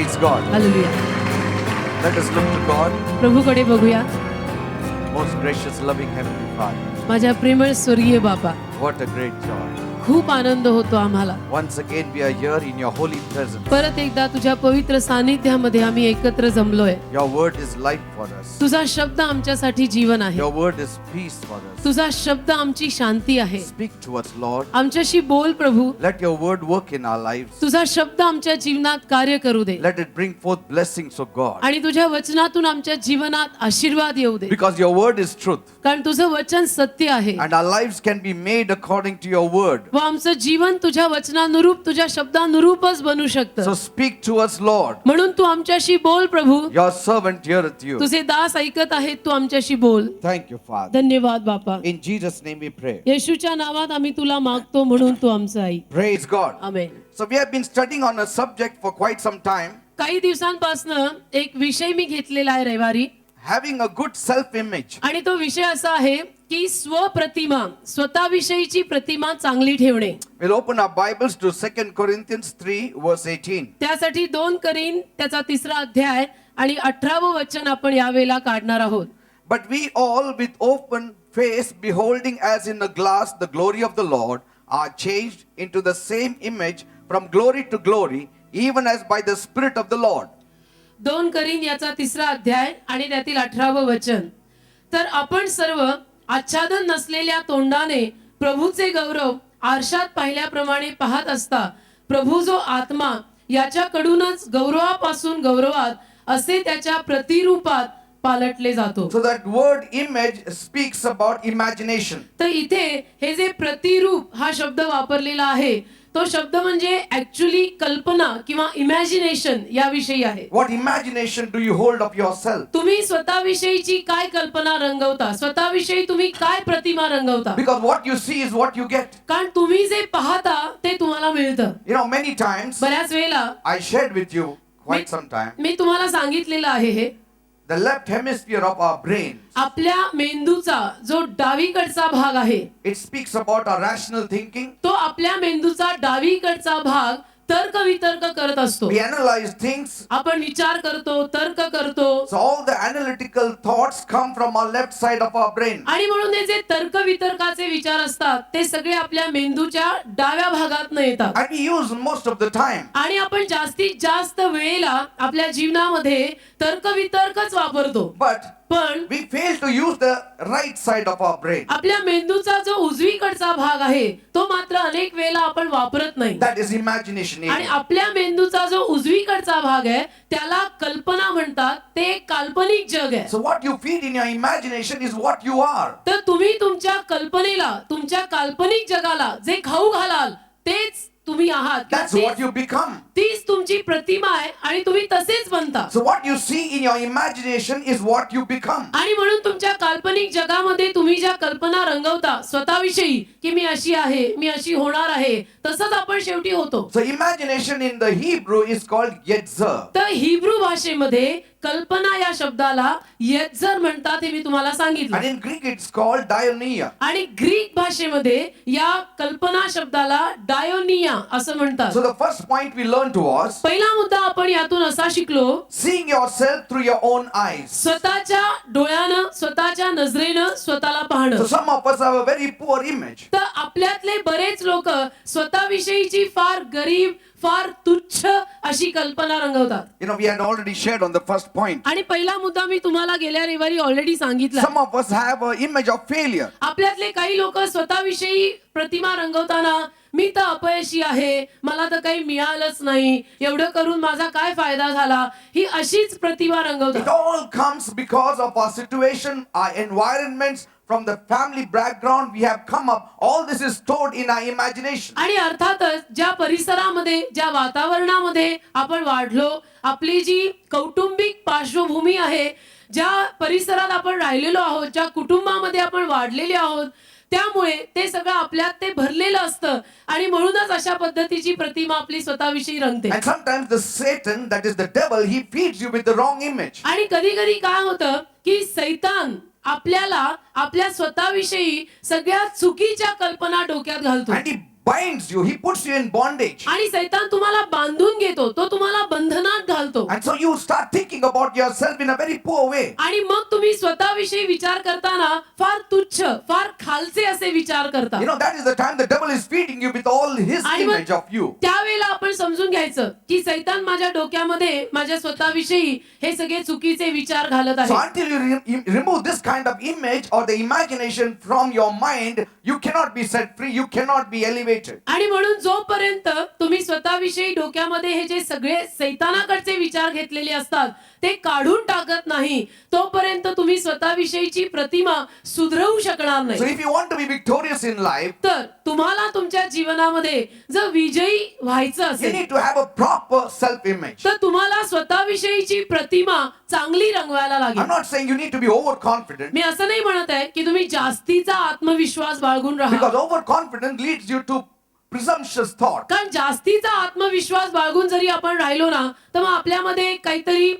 Praise God. Hallelujah. Let us look to God, प्रभूकडे बघूया. most gracious, loving Heavenly Father. माझ्या प्रेमळ स्वर्गीय बापा, What a great joy. खूप आनंद होतो आम्हाला. Once again, we are here in your holy presence. परत एकदा तुझ्या पवित्र सानिध्यामध्ये आम्ही एकत्र जमलोय. Your word is life for us. तुझा शब्द आमच्यासाठी जीवन आहे. Your word is peace for us. तुझा शब्द आमची शांती आहे. Speak to us, Lord. आमच्याशी बोल प्रभू. Let your word work in our lives. तुझा शब्द आमच्या जीवनात कार्य करू दे. Let it bring forth blessings of God. आणि तुझ्या वचनातून आमच्या जीवनात आशीर्वाद येऊ दे. Because your word is truth. कारण तुझं वचन सत्य आहे. And our lives can be made according to your word. व आमचं जीवन तुझ्या वचनानुरूप तुझ्या शब्दानुरूपच बनू शकतं. So speak to us, Lord. म्हणून तू आमच्याशी बोल प्रभू. Your servant heareth you. तुझे दास ऐकत आहेत, तू आमच्याशी बोल. Thank you, Father. धन्यवाद बापा. In Jesus' name we pray. येशूच्या नावात आम्ही तुला मागतो म्हणून तू आमचं ऐक. Praise God. Amen. So we have been studying on a subject for quite some time, काही दिवसांपासून एक विषय मी घेतलेला आहे रविवारी. having a good self-image. आणि तो विषय असा आहे की स्वप्रतिमा, स्वतःविषयीची प्रतिमा चांगली ठेवणे. We'll open our Bibles to 2 Corinthians 3 verse 18. त्यासाठी 2 करीन त्याचा 3रा अध्याय आणि 18वं वचन आपण यावेळेला काढणार आहोत. But we all with open face beholding as in a glass the glory of the Lord are changed into the same image from glory to glory, even as by the Spirit of the Lord. 2 करीन याचा 3रा अध्याय आणि त्यातील 18वं वचन. तर आपण सर्व आच्छादन नसलेल्या तोंडाने प्रभूचे गौरव आरशात पाहिल्याप्रमाणे पाहत असता प्रभू जो आत्मा याच्याकडूनच गौरवापासून गौरवात असे त्याच्या प्रतिरूपात पालटले जातो. So that word image speaks about imagination. तर इथे हे जे प्रतिरूप हा शब्द वापरलेला आहे तो शब्द म्हणजे ऍक्च्युअली कल्पना किंवा इमॅजिनेशन याविषयी आहे. What imagination do you hold of yourself? तुम्ही स्वतःविषयीची काय कल्पना रंगवता, स्वतःविषयी तुम्ही काय प्रतिमा रंगवता. Because what you see is what you get. कारण तुम्ही जे पाहता ते तुम्हाला मिळतं. You know, many times बऱ्याच वेळेला I shared with you quite some time, मी तुम्हाला सांगितलेलं आहे हे the left hemisphere of our brain, आपल्या मेंदूचा जो डावीकडचा भाग आहे it speaks about our rational thinking. तो आपल्या मेंदूचा डावीकडचा भाग तर्क वितर्क करत असतो. We analyze things. आपण विचार करतो, तर्क करतो. So all the analytical thoughts come from our left side of our brain. आणि म्हणून हे जे तर्क वितर्काचे विचार असतात ते सगळे आपल्या मेंदूच्या डाव्या भागात येतात. And we use most of the time. आणि आपण जास्तीत जास्त वेळेला आपल्या जीवनामध्ये तर्क वितर्कच वापरतो. But पण we fail to use the right side of our brain. आपल्या मेंदूचा जो उजवीकडचा भाग आहे तो मात्र अनेक वेळेला आपण वापरत नाही. That is imagination आणि area. आपल्या मेंदूचा जो उजवीकडचा भाग आहे त्याला कल्पना म्हणतात. ते एक काल्पनिक जग आहे. So what you feed in your imagination is what you are. तर तुम्ही तुमच्या कल्पनेला, तुमच्या काल्पनिक जगाला जे खाऊ घालाल तेच तुम्ही आहात. That's what you become. तीच तुमची प्रतिमा आहे आणि तुम्ही तसेच बनता. So what you see in your imagination is what you become. आणि म्हणून तुमच्या काल्पनिक जगामध्ये तुम्ही ज्या कल्पना रंगवता स्वतःविषयी की मी अशी आहे, मी अशी होणार आहे, तसंच आपण शेवटी होतो. So imagination in the Hebrew is called yetzer. तर हिब्रू भाषेमध्ये कल्पना या शब्दाला येत्झर म्हणतात हे मी तुम्हाला सांगितलं. And in Greek it's called dionyia. आणि ग्रीक भाषेमध्ये या कल्पना शब्दाला डायोनिया असं म्हणतात. So the first point we learned was पहिला मुद्दा आपण यातून असा शिकलो, seeing yourself through your own eyes. स्वतःच्या डोळ्यानं, स्वतःच्या नजरेनं स्वतःला पाहणं. So some of us have a very poor image. तर आपल्यातले बरेच लोक स्वतःविषयीची फार गरीब, फार तुच्छ अशी कल्पना रंगवतात. You know, we had already shared on the first point. आणि पहिला मुद्दा मी तुम्हाला गेल्या रविवारी ऑलरेडी सांगितला. Some of us have an image of failure. आपल्यातले काही लोक स्वतःविषयी प्रतिमा रंगवताना मी तर अपयशी आहे, मला तर काही मिळालंच नाही, एवढं करून माझा काय फायदा झाला, ही अशीच प्रतिमा It रंगवतात. all comes because of our situation, our environments, from the family background we have come up. All this is stored in our imagination. आणि अर्थातच ज्या परिसरामध्ये, ज्या वातावरणामध्ये आपण वाढलो, आपली जी कौटुंबिक पार्श्वभूमी आहे, ज्या परिसरात आपण राहिलेलो आहोत, ज्या कुटुंबामध्ये आपण वाढलेले आहोत, त्यामुळे ते सगळं आपल्यात ते भरलेलं असतं आणि म्हणूनच अशा पद्धतीची प्रतिमा आपली स्वतःविषयी रंगते. And sometimes the Satan, that is the devil, he feeds you with the wrong image. आणि कधी कधी काय होतं की सैतान आपल्याला आपल्या स्वतःविषयी सगळ्या चुकीच्या कल्पना डोक्यात घालतो. And he binds you, he puts you in bondage. आणि सैतान तुम्हाला बांधून घेतो, तो तुम्हाला बंधनात घालतो. And so you start thinking about yourself in a very poor way. आणि मग तुम्ही स्वतःविषयी विचार करताना फार तुच्छ, फार खालचे असे विचार करता. You know, that is the time the devil is feeding you with all his आणि मग image of you. त्यावेळेला आपण समजून घ्यायचं की सैतान माझ्या डोक्यामध्ये माझ्या स्वतःविषयी हे सगळे चुकीचे विचार घालत So आहे. until you remove this kind of image or the imagination from your mind, you cannot be set free, you cannot be elevated. आणि म्हणून जोपर्यंत तुम्ही स्वतःविषयी डोक्यामध्ये हे जे सगळे सैतानाकडचे विचार घेतलेले असतात ते काढून टाकत नाही तोपर्यंत तुम्ही स्वतःविषयीची प्रतिमा सुधरवू शकणार So नाही. if you want to be victorious in life, तर तुम्हाला तुमच्या जीवनामध्ये जर विजयी व्हायचं you असेल need to have a proper self-image. तर तुम्हाला स्वतःविषयीची प्रतिमा चांगली रंगवायला I'm लागेल. not saying you need to be overconfident, मी असं नाही म्हणत आहे की तुम्ही जास्तीचा आत्मविश्वास बाळगून राहा, because overconfidence leads you to presumptuous thought. कारण जास्तीचा आत्मविश्वास बाळगून जरी आपण राहिलो ना तर मग आपल्यामध्ये काहीतरी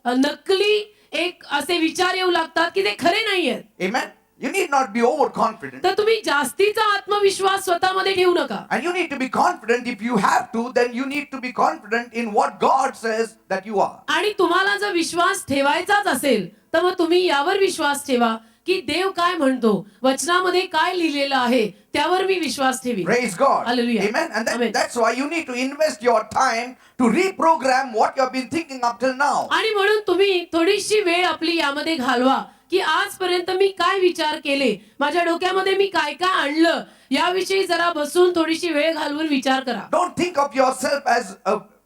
नकली एक असे विचार येऊ लागतात की ते खरे नाहीयेत. Amen. You need not be overconfident. तर तुम्ही जास्तीचा आत्मविश्वास स्वतःमध्ये ठेवू नका. And you need to be confident. If you have to, then you need to be confident in what God says that you are. आणि तुम्हाला जर विश्वास ठेवायचाच असेल तर मग तुम्ही यावर विश्वास ठेवा की देव काय म्हणतो, वचनामध्ये काय लिहिलेलं आहे त्यावर मी विश्वास ठेवी. Praise God. Hallelujah. Amen. And Amen. that's why you need to invest your time to reprogram what you have been thinking up till now. आणि म्हणून तुम्ही थोडीशी वेळ आपली यामध्ये घालवा की आजपर्यंत मी काय विचार केले, माझ्या डोक्यामध्ये मी काय काय आणलं याविषयी जरा बसून थोडीशी वेळ घालवून विचार करा. Don't think of yourself as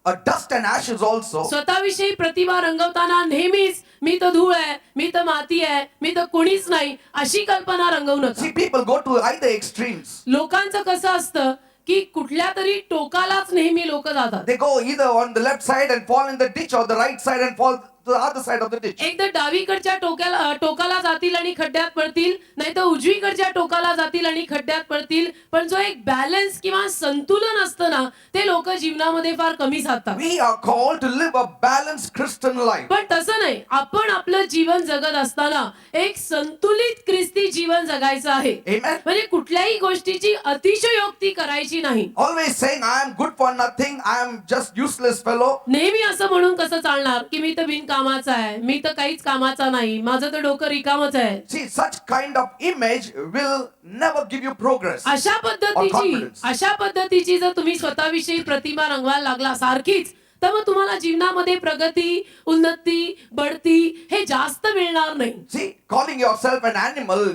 a dust and ashes also. स्वतःविषयी प्रतिभा रंगवताना नेहमीच मी तर धूळ आहे, मी तर माती आहे, मी तर कोणीच नाही अशी कल्पना रंगवू नका. See, people go to either extremes. लोकांचं कसं असतं की कुठल्या तरी टोकालाच नेहमी लोक जातात. They go either on the left side and fall in the ditch, or the right side and fall to the other side of the ditch. एकदा डावीकडच्या टोकाला जातील आणि खड्ड्यात पडतील, नाही तर उजवीकडच्या टोकाला जातील आणि खड्ड्यात पडतील. पण जो एक बॅलन्स किंवा संतुलन असतं ना ते लोक जीवनामध्ये फार कमी साधतात. We are called to live a balanced Christian life. पण तसं नाही, आपण आपलं जीवन जगत असताना एक संतुलित ख्रिस्ती जीवन जगायचं आहे. Amen. म्हणजे कुठल्याही गोष्टीची अतिशयोक्ती करायची नाही. Always saying I am good for nothing, I am just useless fellow. नेहमी असं म्हणून कसं चालणार की मी तर बिनकामाचा आहे, मी तर काहीच कामाचा नाही, माझं तर डोकं रिकामच आहे. See, such kind of image will never give you progress. अशा पद्धतीची जर तुम्ही स्वतःविषयी प्रतिमा रंगवायला लागला सारखीच तर मग तुम्हाला जीवनामध्ये प्रगती, उन्नती, बढती हे जास्त मिळणार नाही. See, calling yourself an animal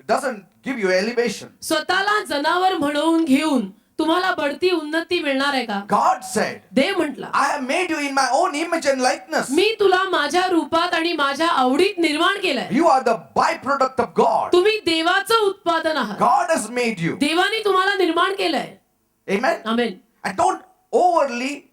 doesn't give you elevation. स्वतःला जनावर म्हणवून घेऊन तुम्हाला बढती उन्नती मिळणार आहे का? God said, देव म्हटला, I have made you in my own image and likeness. मी तुला माझ्या रूपात आणि माझ्या आवडीत निर्माण केलंय. You are the byproduct of God. तुम्ही देवाचं उत्पादन आहात. God has made you. देवाने तुम्हाला निर्माण केलंय. Amen. Amen. And don't overly,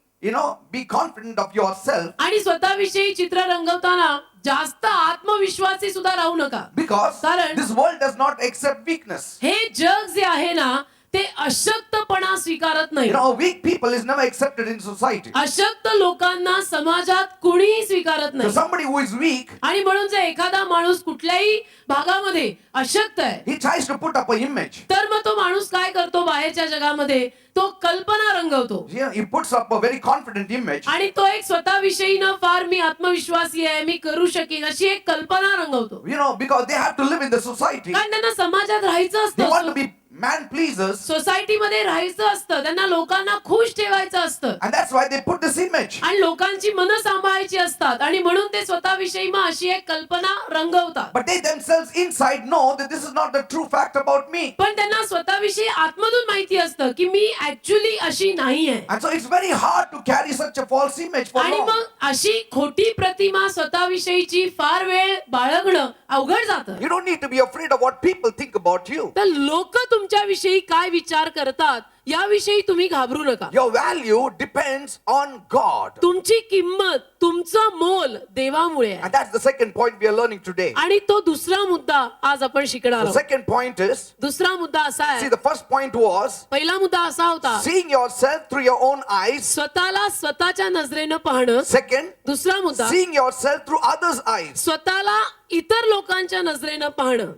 be confident of yourself, आणि स्वतःविषयी चित्र रंगवताना जास्त आत्मविश्वासी सुद्धा राहू नका. because कारण this world does not accept weakness. हे जग जे आहे ना ते अशक्तपणा स्वीकारत नाही. Weak people is never accepted in society. अशक्त लोकांना समाजात कुणीही स्वीकारत So नाही. somebody who is weak, आणि म्हणून जर एखादा माणूस कुठल्याही भागामध्ये अशक्त आहे he tries to put up an image. तर मग तो माणूस काय करतो, बाहेरच्या जगामध्ये तो कल्पना रंगवतो He puts up a very confident image. आणि तो एक स्वतःविषयी ना फार मी आत्मविश्वासी आहे, मी करू शकेन अशी एक कल्पना रंगवतो. Because they have to live in the society. कारण त्यांना समाजात राहायचं They want to असतं, be man pleasers. सोसायटीमध्ये राहायचं असतं, त्यांना लोकांना खुश ठेवायचं असतं And that's why they put this image. आणि लोकांची मनं सांभाळायची असतात आणि म्हणून ते स्वतःविषयी मग अशी एक कल्पना रंगवतात. But they themselves inside know that this is not the true fact about me. पण त्यांना स्वतःविषयी आतमधून माहिती असतं की मी ऍक्च्युअली अशी नाही आहे. And so it's very hard to carry such a false image for आणि long. मग अशी खोटी प्रतिमा स्वतःविषयीची फार वेळ बाळगणं अवघड जातं. You don't need to be afraid of what people think about you. तर लोक तुमच्याविषयी काय विचार करतात याविषयी तुम्ही घाबरू नका. Your value depends on God. तुमची किंमत, तुमचं मोल देवामुळे आहे. And that's the second point we are learning today. आणि तो दुसरा मुद्दा आज आपण शिकणार The आहोत. second point is, दुसरा मुद्दा असा see, आहे, the first point was पहिला मुद्दा असा होता seeing yourself through your own eyes. स्वतःला स्वतःच्या नजरेनं पाहणं. Second, दुसरा मुद्दा seeing yourself through others' eyes. स्वतःला इतर लोकांच्या नजरेनं पाहणं.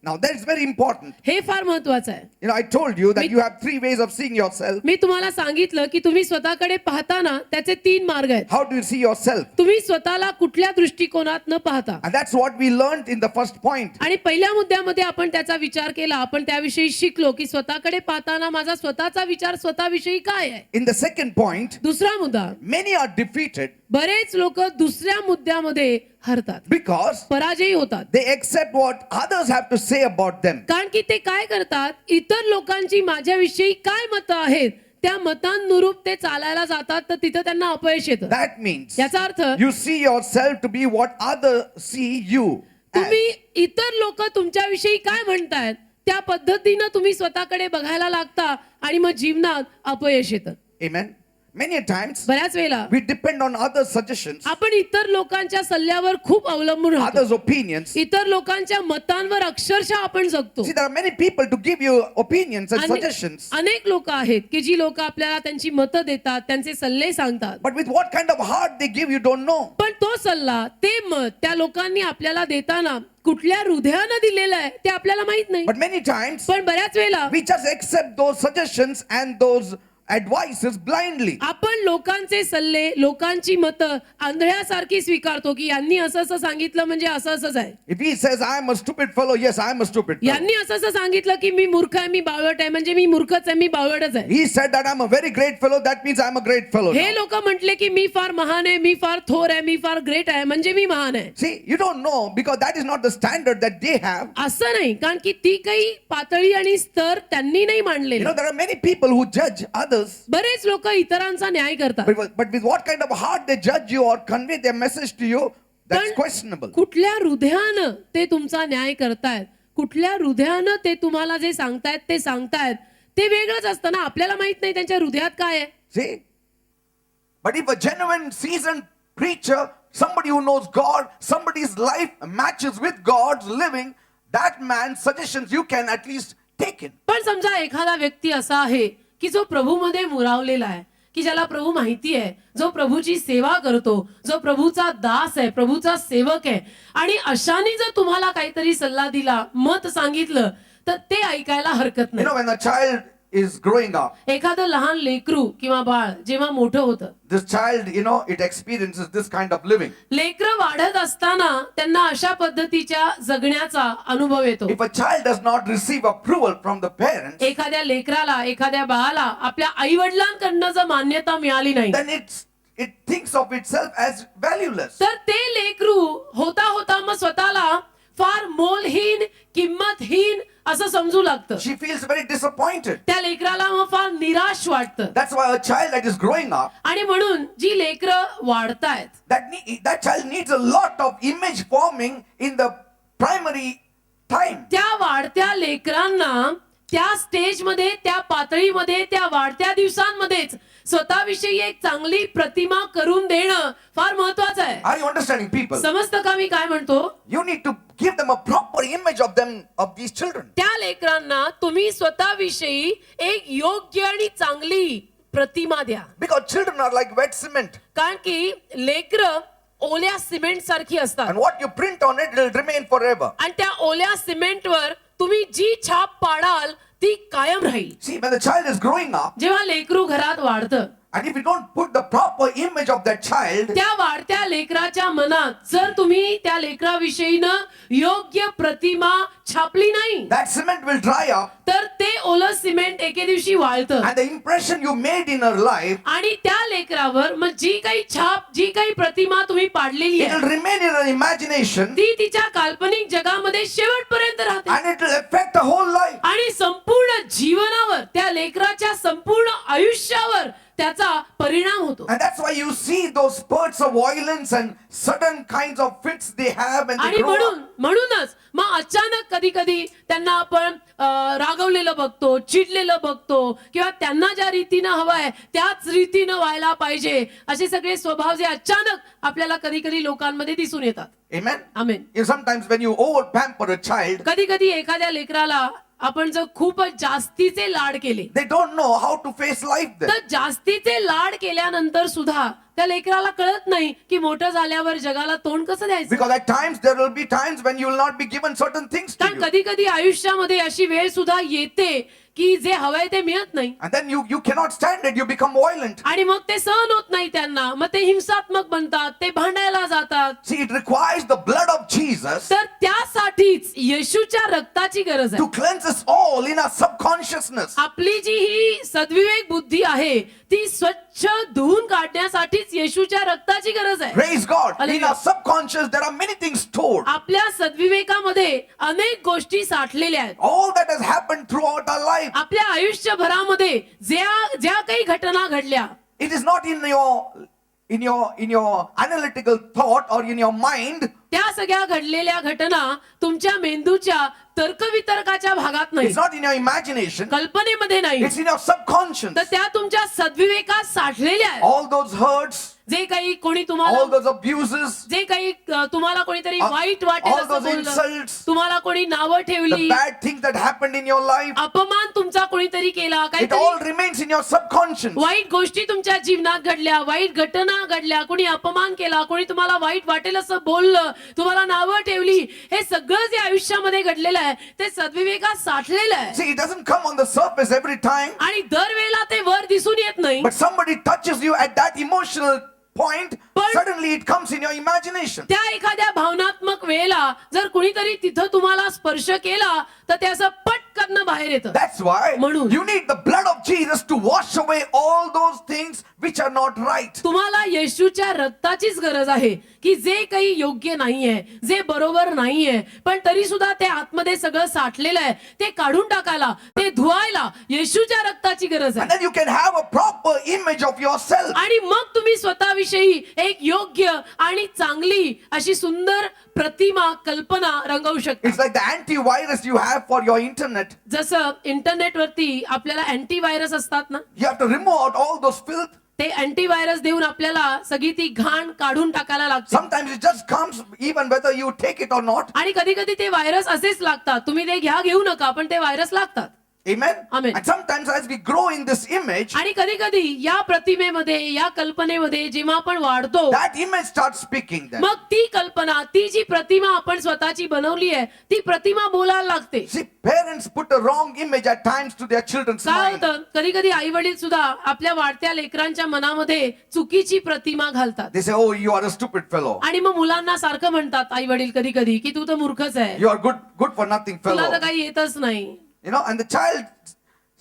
Now that is very important. हे फार महत्वाचं आहे. You know, I told you that you have 3 ways of seeing yourself. मी तुम्हाला सांगितलं की तुम्ही स्वतःकडे पाहताना त्याचे 3 मार्ग आहेत. How do you see yourself? तुम्ही स्वतःला कुठल्या दृष्टिकोनात न पाहता. And that's what we learned in the first point. आणि पहिल्या मुद्द्यामध्ये आपण त्याचा विचार केला, आपण त्याविषयी शिकलो की स्वतःकडे पाहताना माझा स्वतःचा विचार स्वतःविषयी काय आहे. In the second point, दुसरा मुद्दा, many are defeated बरेच लोक दुसऱ्या मुद्द्यामध्ये हरतात, because पराजयी होतात. they accept what others have to say about them. कारण की ते काय करतात, इतर लोकांची माझ्याविषयी काय मतं आहेत त्या मतांनुरूप ते चालायला जातात, तर तिथं त्यांना अपयश येतं. That means याचा अर्थ you see yourself to be what others see you as. तुम्ही इतर लोक तुमच्याविषयी काय म्हणतायत त्या पद्धतीनं तुम्ही स्वतःकडे बघायला लागता आणि मग जीवनात अपयश येतं. Amen. Many a times बऱ्याच वेळेला we depend on others' suggestions, आपण इतर लोकांच्या सल्ल्यावर खूप अवलंबून राहतो. others' opinions. इतर लोकांच्या मतांवर अक्षरशः आपण जगतो. See, there are many people to give you opinions and suggestions. अनेक लोक आहेत की जी लोक आपल्याला त्यांची मतं देतात, त्यांचे सल्ले सांगतात. But with what kind of heart they give, you don't know. पण तो सल्ला, ते मत त्या लोकांनी आपल्याला देताना कुठल्या हृदयानं दिलेलं आहे ते आपल्याला माहित नाही. But many times पण बऱ्याच वेळेला we just accept those suggestions and those advices blindly. आपण लोकांचे सल्ले, लोकांची मतं आंधळ्यासारखी स्वीकारतो की यांनी असं असं सांगितलं म्हणजे असं असंच आहे. If he says, I am a stupid fellow, yes, I am a stupid fellow. यांनी असं असं सांगितलं की मी मूर्ख आहे, मी बावळट आहे, म्हणजे मी मूर्खच आहे, मी बावळटच आहे. He said that I am a very great fellow, that means I am a great fellow. हे लोक म्हटले की मी फार महान आहे, मी फार थोर आहे, मी फार ग्रेट आहे, म्हणजे मी महान आहे. See, you don't know because that is not the standard that they have. असं नाही, कारण की ती काही पातळी आणि स्तर त्यांनी नाही You मांडलेले. know, there are many people who judge others, बरेच लोक इतरांचा न्याय करतात, but with what kind of heart they judge you or convey their message to you, that's पण questionable. कुठल्या हृदयानं ते तुमचा न्याय करतायत, कुठल्या हृदयानं ते तुम्हाला जे सांगतायत ते सांगतायत, ते वेगळंच असतं ना. आपल्याला माहित नाही त्यांच्या हृदयात काय आहे. See? But if a genuine, seasoned preacher, somebody who knows God, somebody's life matches with God's living, that man's suggestions you can at least take in. पण समजा एखादा व्यक्ती असा आहे की जो प्रभूमध्ये मुरावलेला आहे, की ज्याला प्रभू माहिती आहे, जो प्रभूची सेवा करतो, जो प्रभूचा दास आहे, प्रभूचा सेवक आहे, आणि अशाने जर तुम्हाला काहीतरी सल्ला दिला, मत सांगितलं, तर ते ऐकायला हरकत You नाही. know, when a child is growing up, एखादं लहान लेकरू किंवा बाळ जेव्हा मोठं होतं, this child, you know, it experiences this kind of living. लेकरं वाढत असताना त्यांना अशा पद्धतीच्या जगण्याचा अनुभव येतो. If a child does not receive approval from the parents, एखाद्या लेकराला, एखाद्या बाळाला आपल्या आई वडिलांकडनं जर मान्यता मिळाली नाही, then it thinks of itself as valueless. तर ते लेकरू होता होता मग स्वतःला फार मोलहीन, किंमतहीन असं समजू लागतं. She feels very disappointed. त्या लेकराला मग फार निराश वाटतं. That's why a child that is growing up, आणि म्हणून जी लेकरं वाढतायत, that child needs a lot of image forming in the primary time. त्या वाढत्या लेकरांना त्या स्टेजमध्ये, त्या पातळीमध्ये, त्या वाढत्या दिवसांमध्येच स्वतःविषयी एक चांगली प्रतिमा करून देणं फार महत्वाचं आहे. Are you understanding, people? समजतं का मी काय म्हणतो? You need to give them a proper image of them, of these children. त्या लेकरांना तुम्ही स्वतःविषयी एक योग्य आणि चांगली प्रतिमा द्या. Because children are like wet cement. कारण की लेकरं ओल्या सिमेंट सारखी असतात, And what you print on it will remain forever. आणि त्या ओल्या सिमेंटवर तुम्ही जी छाप पाडाल ती कायम राहील. See, when the child is growing up, जेव्हा लेकरू घरात वाढतं, and if you don't put the proper image of that child, त्या वाढत्या लेकराच्या मनात जर तुम्ही त्या लेकराविषयीनं योग्य प्रतिमा छापली नाही, that cement will dry up, तर ते ओलं सिमेंट एके दिवशी वाळतं, and the impression you made in her life, आणि त्या लेकरावर मग जी काही छाप, जी काही प्रतिमा तुम्ही पाडलेली it will आहे, remain in her imagination, ती तिच्या काल्पनिक जगामध्ये शेवटपर्यंत राहते, and it will affect the whole life. आणि संपूर्ण जीवनावर, त्या लेकराच्या संपूर्ण आयुष्यावर त्याचा परिणाम होतो. And that's why you see those spurts of violence and sudden kinds of fits they have when they आणि grow up. म्हणूनच मग अचानक कधी कधी त्यांना आपण रागवलेलं बघतो, चिडलेलं बघतो, किंवा त्यांना ज्या रीतीनं हवंय त्याच रीतीनं व्हायला पाहिजे, असे सगळे स्वभाव जे अचानक आपल्याला कधी कधी लोकांमध्ये दिसून येतात. Amen? Amen. Sometimes when you over pamper a child, कधी कधी एखाद्या लेकराला आपण जर खूपच जास्तीचे लाड केले, they don't know how to face life then. तर जास्तीचे लाड केल्यानंतर सुद्धा त्या लेकराला कळत नाही की मोठं झाल्यावर जगाला तोंड कसं द्यायचं. Because at times there will be times when you will not be given certain things to कारण you. कधी कधी आयुष्यामध्ये अशी वेळ सुद्धा येते की जे हवंय ते मिळत नाही And then you cannot stand it. You become violent. आणि मग ते सहन होत नाही त्यांना, मग ते हिंसात्मक बनतात, ते भांडायला जातात. See, it requires the blood of Jesus तर त्यासाठीच येशूच्या रक्ताची गरज to आहे. cleanse us all in our subconsciousness. आपली जी ही सद्विवेक बुद्धी आहे ती स्वच्छ धुवून काढण्यासाठीच येशूच्या रक्ताची गरज आहे. Praise God. In Hallelujah. our subconscious, there are many things stored. आपल्या सद्विवेकामध्ये अनेक गोष्टी साठलेल्या आहेत. All that has happened throughout our life. आपल्या आयुष्यभरामध्ये ज्या काही घटना घडल्या, It is not in your analytical thought or in your mind. त्या सगळ्या घडलेल्या घटना तुमच्या मेंदूच्या तर्कवितर्काच्या भागात नाही, It's not in your imagination. कल्पनेमध्ये नाही, It's in your subconscious. तर त्या तुमच्या सद्विवेकात साठलेल्या आहेत. All those hurts, जे काही कोणी all तुम्हाला those abuses, जे काही तुम्हाला कोणीतरी all- वाईट वाटेल all असं those बोललं, insults, तुम्हाला कोणी नावं the ठेवली, bad things that happened in your life, अपमान तुमचा कोणीतरी केला, it काहीतरी all remains in your subconscious. वाईट गोष्टी तुमच्या जीवनात घडल्या, वाईट घटना घडल्या, कोणी अपमान केला, कोणी तुम्हाला वाईट वाटेल असं बोललं, तुम्हाला नावं ठेवली, हे सगळं जे आयुष्यामध्ये घडलेलं आहे ते सद्विवेकात साठलेलं आहे. See, it doesn't come on the surface every time, आणि दरवेळेला ते वर दिसून येत नाही, but somebody touches you at that emotional point, But- suddenly it comes in your imagination. त्या एखाद्या भावनात्मक वेळेला जर कुणीतरी तिथं तुम्हाला स्पर्श केला तर ते असं पटकन बाहेर येतं. That's why म्हणून. you need the blood of Jesus to wash away all those things which are not right. तुम्हाला येशूच्या रक्ताचीच गरज आहे की जे काही योग्य नाहीये, जे बरोबर नाहीये, पण तरी सुद्धा ते आतमध्ये सगळं साठलेलं आहे, ते काढून टाकायला, ते धुवायला येशूच्या रक्ताची गरज And आहे. then you can have a proper image of yourself. आणि मग तुम्ही स्वतःविषयी एक योग्य आणि चांगली अशी सुंदर प्रतिमा कल्पना रंगवू शकता. It's like the antivirus you have for your internet. जसं इंटरनेटवरती आपल्याला अँटीव्हायरस असतात ना, You have to remove out all those filth. ते अँटीव्हायरस देऊन आपल्याला सगळी ती घाण काढून टाकायला लागते. Sometimes it just comes even whether you take it or not. आणि कधी कधी ते व्हायरस असेच लागतात, तुम्ही ते घेऊ नका, पण ते व्हायरस लागतात. Amen. Amen. And sometimes as we grow in this image, आणि कधी कधी या प्रतिमेमध्ये, या कल्पनेमध्ये जेव्हा आपण वाढतो, that image starts speaking then. मग ती कल्पना, ती जी प्रतिमा आपण स्वतःची बनवली आहे, ती प्रतिमा बोलायला लागते. See, parents put a wrong image at times to their children's काय mind. होतं, कधी कधी आई वडील सुद्धा आपल्या वाढत्या लेकरांच्या मनामध्ये चुकीची प्रतिमा घालतात. They say, oh, you are a stupid fellow. आणि मग मुलांना सारखं म्हणतात आई वडील कधी कधी की तू तर मूर्खच आहे, You are good for nothing तुला fellow. तर काही येतच नाही. You know, and the child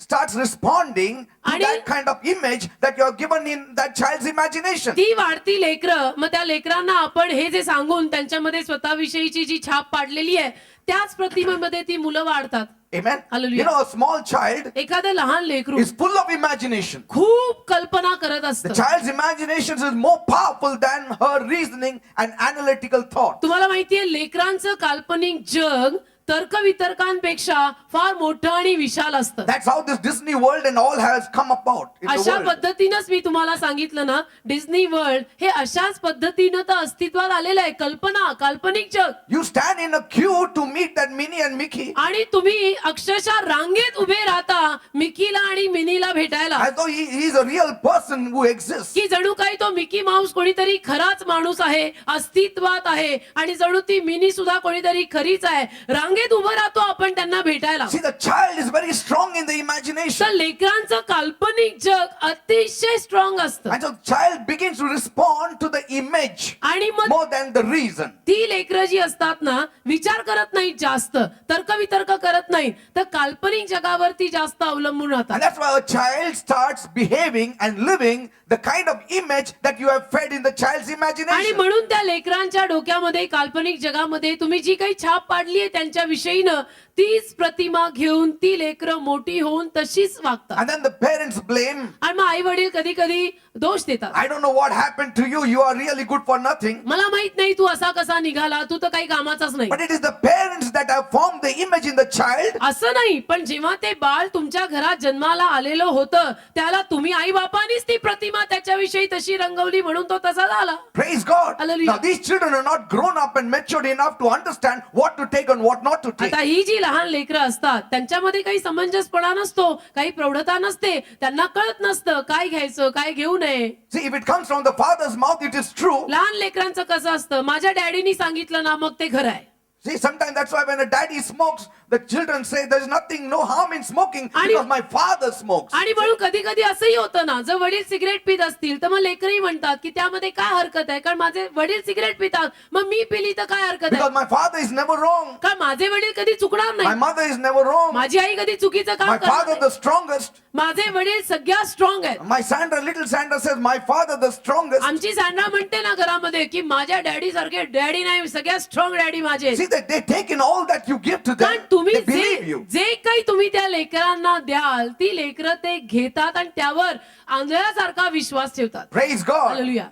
starts responding to आणि- that kind of image that you have given in that child's imagination. ती वाढती लेकरं, मग त्या लेकरांना आपण हे जे सांगून त्यांच्यामध्ये स्वतःविषयीची जी छाप पाडलेली आहे त्याच प्रतिमेमध्ये ती मुलं वाढतात. Amen. Hallelujah. You know, a small child एखादं लहान लेकरू is full of imagination. खूप कल्पना करत The असतं. child's imagination is more powerful than her reasoning and analytical thought. तुम्हाला माहितीये लेकरांचं काल्पनिक जग तर्कवितर्कांपेक्षा फार मोठं आणि विशाल असतं. That's how this Disney World and all has come about in the अशा world. पद्धतीनंच मी तुम्हाला सांगितलं ना, डिस्नी वर्ल्ड हे अशाच पद्धतीनं तर अस्तित्वात आलेलं आहे. कल्पना, काल्पनिक जग. You stand in a queue to meet that Minnie and Mickey आणि तुम्ही अक्षरशः रांगेत उभे राहता मिकीला आणि मिनीला भेटायला, as though he is a real person who exists. की जणू काही तो मिकी माऊस कोणीतरी खराच माणूस आहे, अस्तित्वात आहे, आणि जणू ती मिनी सुद्धा कोणीतरी खरीच आहे. रांगेत उभं राहतो आपण त्यांना भेटायला. See, the child is very strong in the imagination. तर लेकरांचं काल्पनिक जग अतिशय स्ट्रॉंग असतं. And so child begins to respond to the image आणि मग more than the reason. ती लेकरं जी असतात ना, विचार करत नाहीत जास्त, तर्कवितर्क करत नाहीत, तर काल्पनिक जगावरती जास्त अवलंबून And राहतात. that's why a child starts behaving and living the kind of image that you have fed in the child's आणि imagination. म्हणून त्या लेकरांच्या डोक्यामध्ये, काल्पनिक जगामध्ये तुम्ही जी काही छाप पाडली आहे त्यांच्या विषयीनं, तीच प्रतिमा घेऊन ती लेकरं मोठी होऊन तशीच वागतात. And then the parents blame. आणि मग आई वडील कधी कधी दोष देतात. I don't know what happened to you. You are really good for nothing. मला माहित नाही तू असा कसा निघाला, तू तर काही कामाचाच नाही. But it is the parents that have formed the image in the child. असं नाही, पण जेव्हा ते बाळ तुमच्या घरात जन्माला आलेलं होतं त्याला तुम्ही आई बापानीच ती प्रतिमा त्याच्याविषयी तशी रंगवली म्हणून तो तसा झाला. Praise God. Hallelujah. Now these children are not grown up and matured enough to understand what to take and what not to take. आता ही जी लहान लेकरं असतात त्यांच्यामध्ये काही समंजसपणा नसतो, काही प्रौढता नसते, त्यांना कळत नसतं काय घ्यायचं काय घेऊ नये. See, if it comes from the father's mouth, it is true. लहान लेकरांचं कसं असतं, माझ्या डॅडीनी सांगितलं ना मग ते खरं आहे. See, sometimes that's why when a daddy smokes, the children say there's nothing, no harm in smoking because my father smokes. आणि म्हणून कधी कधी असंही होतं ना, जर वडील सिगरेट पित असतील तर मग लेकरही म्हणतात की त्यामध्ये काय हरकत आहे, कारण माझे वडील सिगरेट पितात मग मी पिली तर काय हरकत आहे, Because my father is never wrong. कारण माझे वडील कधी चुकणार My नाही, mother is never wrong. माझी आई कधी चुकीचं काम My करणार father नाही. the strongest. माझे वडील सगळ्यात स्ट्रॉंग आहेत. My Sandra, little Sandra says, my father the strongest. आमची सँड्रा म्हणते ना घरामध्ये की माझ्या डॅडी सारखे डॅडी नाही, सगळ्यात स्ट्रॉंग डॅडी माझे. See that they take in all that you give to कारण them. तुम्ही They believe you. जे काही तुम्ही त्या लेकरांना द्याल ती लेकरं ते घेतात आणि त्यावर आंधळ्यासारखा विश्वास ठेवतात. Praise God. Hallelujah.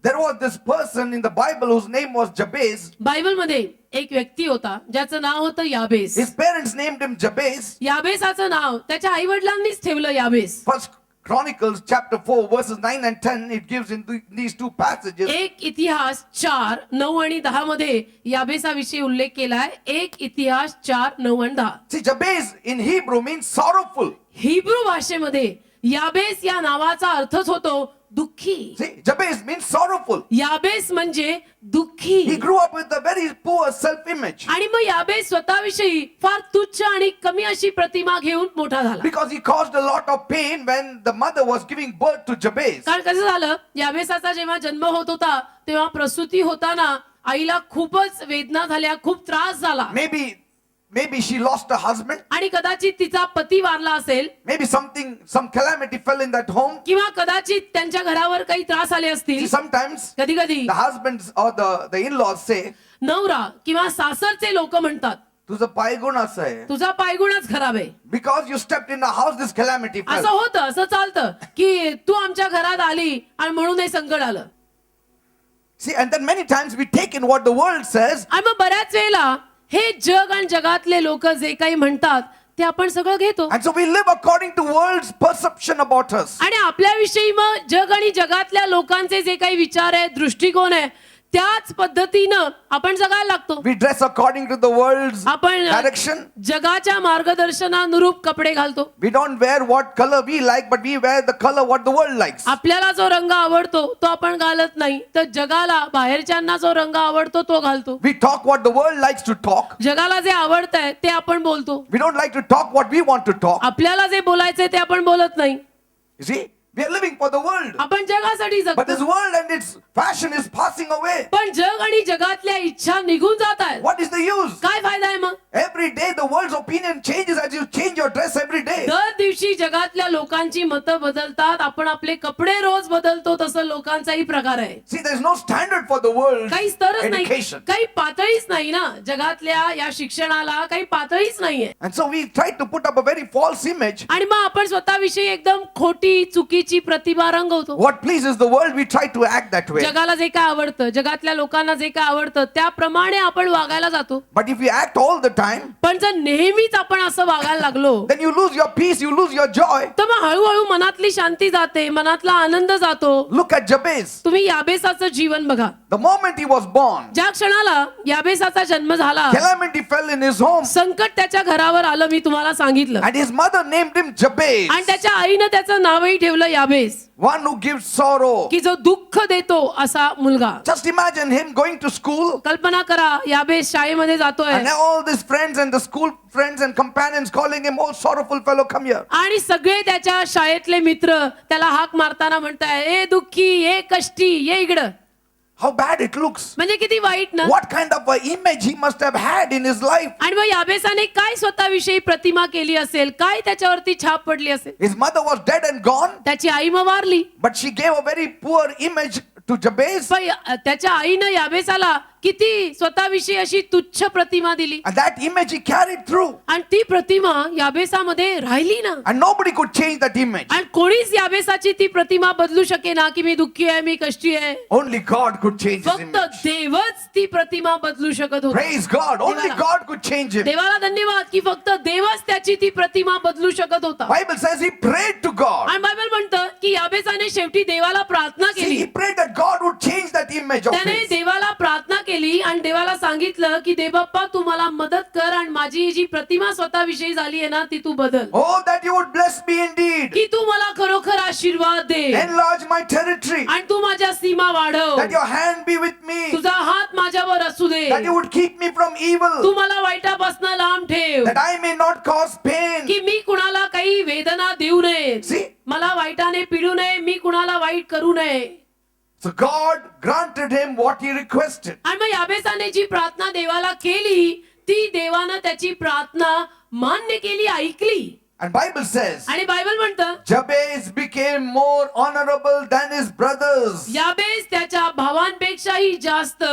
There was this person in the Bible whose name was Jabez. बायबलमध्ये एक व्यक्ती होता ज्याचं नाव होतं याबेस. His parents named him Jabez. याबेसाचं नाव त्याच्या आई वडिलांनीच ठेवलं याबेस. First Chronicles chapter 4 verses 9 and 10, it gives in these two passages. एक इतिहास 4:9 आणि 10 मध्ये याबेसाविषयी उल्लेख केलाय. एक इतिहास 4:9 आणि 10. See, Jabez in Hebrew means sorrowful. Hebrew भाषेमध्ये याबेस या नावाचा अर्थच होतो दुःखी. See, Jabez means sorrowful. याबेस म्हणजे दुःखी. He grew up with a very poor self-image आणि मग याबेस स्वतःविषयी फार तुच्छ आणि कमी अशी प्रतिमा घेऊन मोठा झाला. because he caused a lot of pain when the mother was giving birth to Jabez. कारण कसं झालं, याबेसाचा जेव्हा जन्म होत होता तेव्हा प्रसूती होताना आईला खूपच वेदना झाल्या, खूप त्रास झाला. Maybe she lost a husband. आणि कदाचित तिचा पती वारला असेल, Maybe some calamity fell in that home. किंवा कदाचित त्यांच्या घरावर काही त्रास आले See, असतील. sometimes कधी कधी the husbands or the in-laws say, नवरा किंवा सासरचे लोक म्हणतात तुझं पायगुण असं आहे. तुझा पायगुणच खराब आहे. Because you stepped in the house, this calamity असं fell. होतं, असं चालतं की तू आमच्या घरात आली आणि म्हणून हे संकट आलं. See, and then many times we take in what the world says. आणि मग बऱ्याच वेळेला हे जग आणि जगातले लोक जे काही म्हणतात ते आपण सगळं घेतो And so we live according to world's perception about us. आणि आपल्याविषयी मग जग आणि जगातल्या लोकांचे जे काही विचार आहे, दृष्टिकोन आहे, त्याच पद्धतीनं आपण जगायला लागतो. We dress according to the world's आपण direction. जगाच्या मार्गदर्शनानुरूप कपडे घालतो. We don't wear what color we like, but we wear the color what the world likes. आपल्याला जो रंग आवडतो तो आपण घालत नाही, तर जगाला बाहेरच्यांना जो रंग आवडतो तो घालतो. We talk what the world likes to talk. जगाला जे आवडतंय ते आपण बोलतो. We don't like to talk what we want to talk. आपल्याला जे बोलायचंय ते आपण बोलत नाही. You see, we are living for the world. आपण जगासाठी But this जगतो. world and its fashion is passing away. पण जग आणि जगातल्या इच्छा निघून जात आहेत. What is the use? काय फायदा आहे मग? Every day the world's opinion changes as you change your dress every day. दर दिवशी जगातल्या लोकांची मतं बदलतात, आपण आपले कपडे रोज बदलतो, तसं लोकांचाही प्रकार आहे. See, there's no standard for the world's काही स्तरच नाही, education. काही पातळीच नाही ना जगातल्या या शिक्षणाला, काही पातळीच नाहीये. And so we try to put up a very false image. आणि मग आपण स्वतःविषयी एकदम खोटी चुकीची प्रतिभा रंगवतो. What pleases the world, we try to act that way. जगाला जे काय आवडतं, जगातल्या लोकांना जे काय आवडतं त्याप्रमाणे आपण वागायला जातो. But if we act all the time, पण जर नेहमीच आपण असं वागायला लागलो then you lose your peace, you lose your joy. तर मग हळूहळू मनातली शांती जाते, मनातला आनंद जातो. Look at Jabez. तुम्ही याबेसाचं जीवन बघा. The moment he was born, ज्या क्षणाला याबेसाचा जन्म झाला, calamity fell in his home. संकट त्याच्या घरावर आलं, मी तुम्हाला सांगितलं. And his mother named him Jabez, आणि त्याच्या आईनं त्याचं नावही ठेवलं याबेस, one who gives sorrow. की जो दुःख देतो असा मुलगा. Just imagine him going to school कल्पना करा, याबेस शाळेमध्ये जातोय and all his friends and the school friends and companions calling him, oh sorrowful fellow, come here. आणि सगळे त्याच्या शाळेतले मित्र त्याला हाक मारताना म्हणताय, ए दुःखी, ए कष्टी, ये इकडं. How bad it looks. म्हणजे किती वाईट ना. What kind of an image he must have had in his life. आणि मग याबेसाने काय स्वतःविषयी प्रतिमा केली असेल, काय त्याच्यावरती छाप पडली असेल. His mother was dead and gone, त्याची आई मग Warli, but she gave a very poor image to Jabez. पण त्याच्या आईनं याबेसाला किती स्वतःविषयी अशी तुच्छ प्रतिमा दिली. And that image he carried through. आणि ती प्रतिमा याबेसामध्ये राहिली ना. And nobody could change that image. आणि कोणीच याबेसाची ती प्रतिमा बदलू शकेना की मी दुःखी आहे, मी कष्टी आहे. Only God could change his फक्त image. देवच ती प्रतिमा बदलू शकत होता. Praise God. Only God could change him. देवाला धन्यवाद की फक्त देवच त्याची ती प्रतिमा बदलू शकत होता. Bible says he prayed to God. आणि बायबल म्हणतं की याबेसाने शेवटी देवाला प्रार्थना See, केली. he prayed that God would change that image of त्याने his. देवाला प्रार्थना केली केली आणि देवाला सांगितलं की देवबाप्पा तू मला मदत कर आणि माझी जी प्रतिमा स्वतःविषयी झाली आहे ना ती तू बदल, Oh, that you would bless me indeed. की तू मला खरोखर आशीर्वाद दे Enlarge my territory. आणि तू माझ्या सीमा वाढव, That your hand be with me. तुझा हात माझ्यावर असू दे, That you would keep me from evil. तू मला वाईटापासून लांब ठेव, That I may not cause pain. की मी कुणाला काही वेदना देऊ नये, See? मला वाईटाने पिडू नये, मी कुणाला वाईट करू नये. So God granted him what he requested. आणि मग याबेसाने जी प्रार्थना देवाला केली ती देवानं त्याची प्रार्थना मान्य केली, ऐकली. And Bible says, आणि बायबल म्हणतं Jabez became more honorable than his brothers. याबेस त्याच्या भावांपेक्षाही जास्त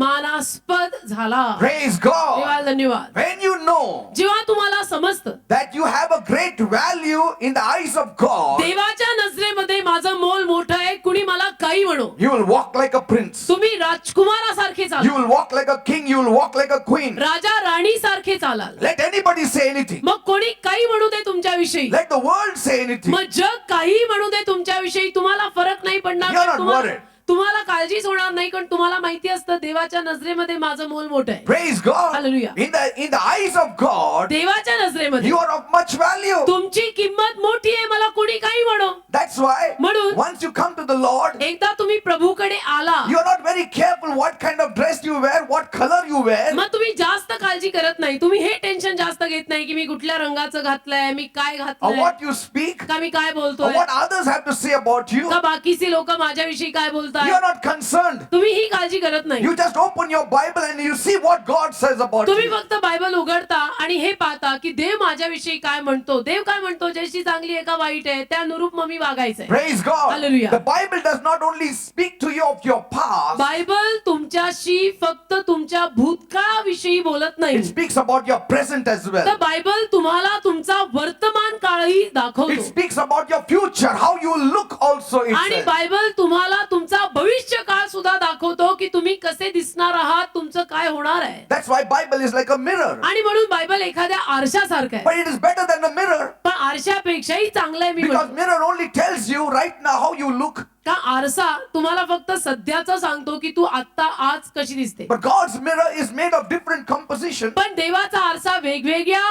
मानास्पद झाला. Praise God. देवाला धन्यवाद. When you know जेव्हा तुम्हाला समजतं that you have a great value in the eyes of God, देवाच्या नजरेमध्ये माझं मोल मोठं आहे, कुणी मला काही म्हणो, you will walk like a prince. तुम्ही राजकुमारासारखे You चालाल, will walk like a king. You will walk like a queen. Raja Rani सारखे चालाल. Let anybody say anything. मग कोणी काही म्हणू दे तुमच्याविषयी, Let the world say anything. मग जग काही म्हणू दे तुमच्याविषयी, तुम्हाला फरक नाही पडणार. You're not तुम्हाला worried. तुम्हाला काळजीच होणार नाही, कारण तुम्हाला माहिती असतं देवाच्या नजरेमध्ये माझं मोल मोठं आहे. Praise God. Hallelujah. In the eyes of God, देवाच्या नजरेमध्ये you are of much value. तुमची किंमत मोठी आहे, मला कोणी काही म्हणो. That's why म्हणून once you come to the Lord, एकदा तुम्ही प्रभूकडे आला, you are not very careful what kind of dress you wear, what color you wear, मग तुम्ही जास्त काळजी करत नाही, तुम्ही हे टेन्शन जास्त घेत नाही की मी कुठल्या रंगाचं घातलंय, मी काय or घातलंय, what you speak, का मी काय or बोलतोय, what others have to say about you. का बाकीची लोक माझ्याविषयी काय You बोलताय. are not concerned. तुम्ही ही काळजी करत नाही. You just open your Bible and you see what God says about तुम्ही you. फक्त बायबल उघडता आणि हे पाहता की देव माझ्याविषयी काय म्हणतो, देव काय म्हणतो, जशी चांगली आहे का वाईट आहे त्या अनुरूप मग मी वागायचंय. Praise God. Hallelujah. The Bible does not only speak to you of your past, Bible तुमच्याशी फक्त तुमच्या भूतकाळाविषयी बोलत नाही, it speaks about your present as तर well. बायबल तुम्हाला तुमचा वर्तमान काळही It दाखवतो. speaks about your future, how you look also. It आणि says. बायबल तुम्हाला तुमचा भविष्य काळ सुद्धा दाखवतो की तुम्ही कसे दिसणार आहात, तुमचं काय होणार आहे. That's why Bible is like a mirror. आणि म्हणून बायबल एखाद्या आरशासारखं आहे, But it is better than a mirror पण आरशापेक्षाही चांगलं आहे. मी because म्हणतो mirror only tells you right now how you look. का आरसा तुम्हाला फक्त सध्याचं सांगतो की तू आता आज कशी दिसते, But God's mirror is made of different composition. पण देवाचा आरसा वेगवेगळ्या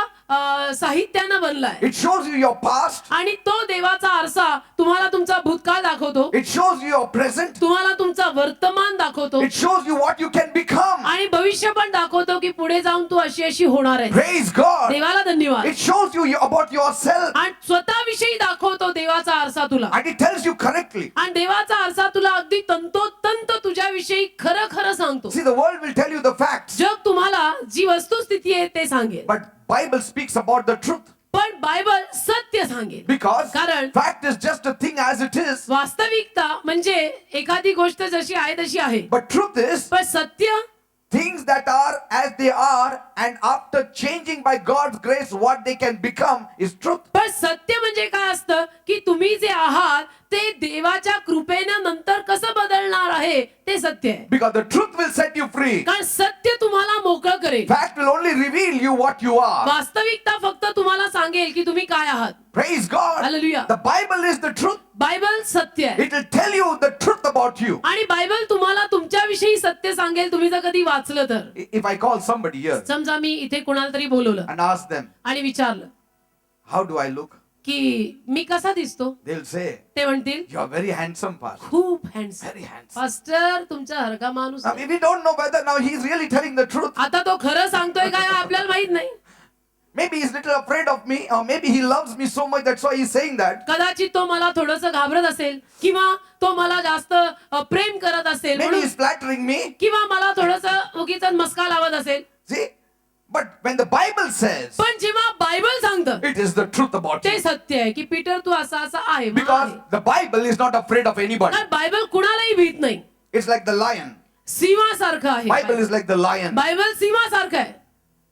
साहित्यानं बनलाय. It shows you your past. आणि तो देवाचा आरसा तुम्हाला तुमचा भूतकाळ दाखवतो, It shows you your present. तुम्हाला तुमचा वर्तमान दाखवतो, It shows you what you can become. आणि भविष्य पण दाखवतो की पुढे जाऊन तू अशी अशी होणार आहे. Praise God. देवाला धन्यवाद. It shows you about yourself आणि स्वतःविषयी दाखवतो देवाचा आरसा तुला, and it tells you correctly. आणि देवाचा आरसा तुला अगदी तंतोतंत तुझ्याविषयी खरं खरं सांगतो. See, the world will tell you the facts, जग तुम्हाला जी वस्तुस्थिती आहे ते सांगेल, but Bible speaks about the truth पण बायबल सत्य सांगेल. because कारण fact is just a thing as it is, वास्तविकता म्हणजे एखादी गोष्ट जशी आहे तशी आहे, but truth is पण सत्य things that are as they are and after changing by God's grace what they can become is truth. पण सत्य म्हणजे काय असतं की तुम्ही जे आहात ते देवाच्या कृपेनं नंतर कसं बदलणार आहे ते सत्य आहे. Because the truth will set you free. कारण सत्य तुम्हाला मोकळं करेल. Fact will only reveal you what you are. वास्तविकता फक्त तुम्हाला सांगेल की तुम्ही काय आहात. Praise God. Hallelujah. The Bible is the truth. Bible सत्य आहे, It will tell you the truth about you. आणि बायबल तुम्हाला तुमच्याविषयी सत्य सांगेल. तुम्ही जर कधी वाचलं तर, If I call somebody here समजा मी इथे कोणाला तरी बोलवलं and ask them, आणि विचारलं how do I look? की मी कसा दिसतो, They'll say, ते म्हणतील you are very handsome, pastor. खूप हँडसम. Very handsome. पास्टर तुमचा हरका माणूस Now, आहे. we don't know whether now he's really telling the truth. आता तो खरं सांगतोय काय आपल्याला माहित नाही. Maybe he's little afraid of me, or maybe he loves me so much that's why he's saying that. कदाचित तो मला थोडंसं घाबरत असेल, किंवा तो मला जास्त प्रेम करत असेल Maybe म्हणून, he's flattering me. किंवा मला थोडंसं उगीच मस्का लावत असेल. See? But when the Bible says पण जेव्हा बायबल सांगतं it is the truth about ते you, सत्य आहे की पीटर तू असा असा आहे मग because आहे. the Bible is not afraid of anybody. कारण बायबल कुणालाही भीत नाही, It's like the lion. सिंहासारखं आहे. Bible is like the lion. Bible सिंहासारखं आहे.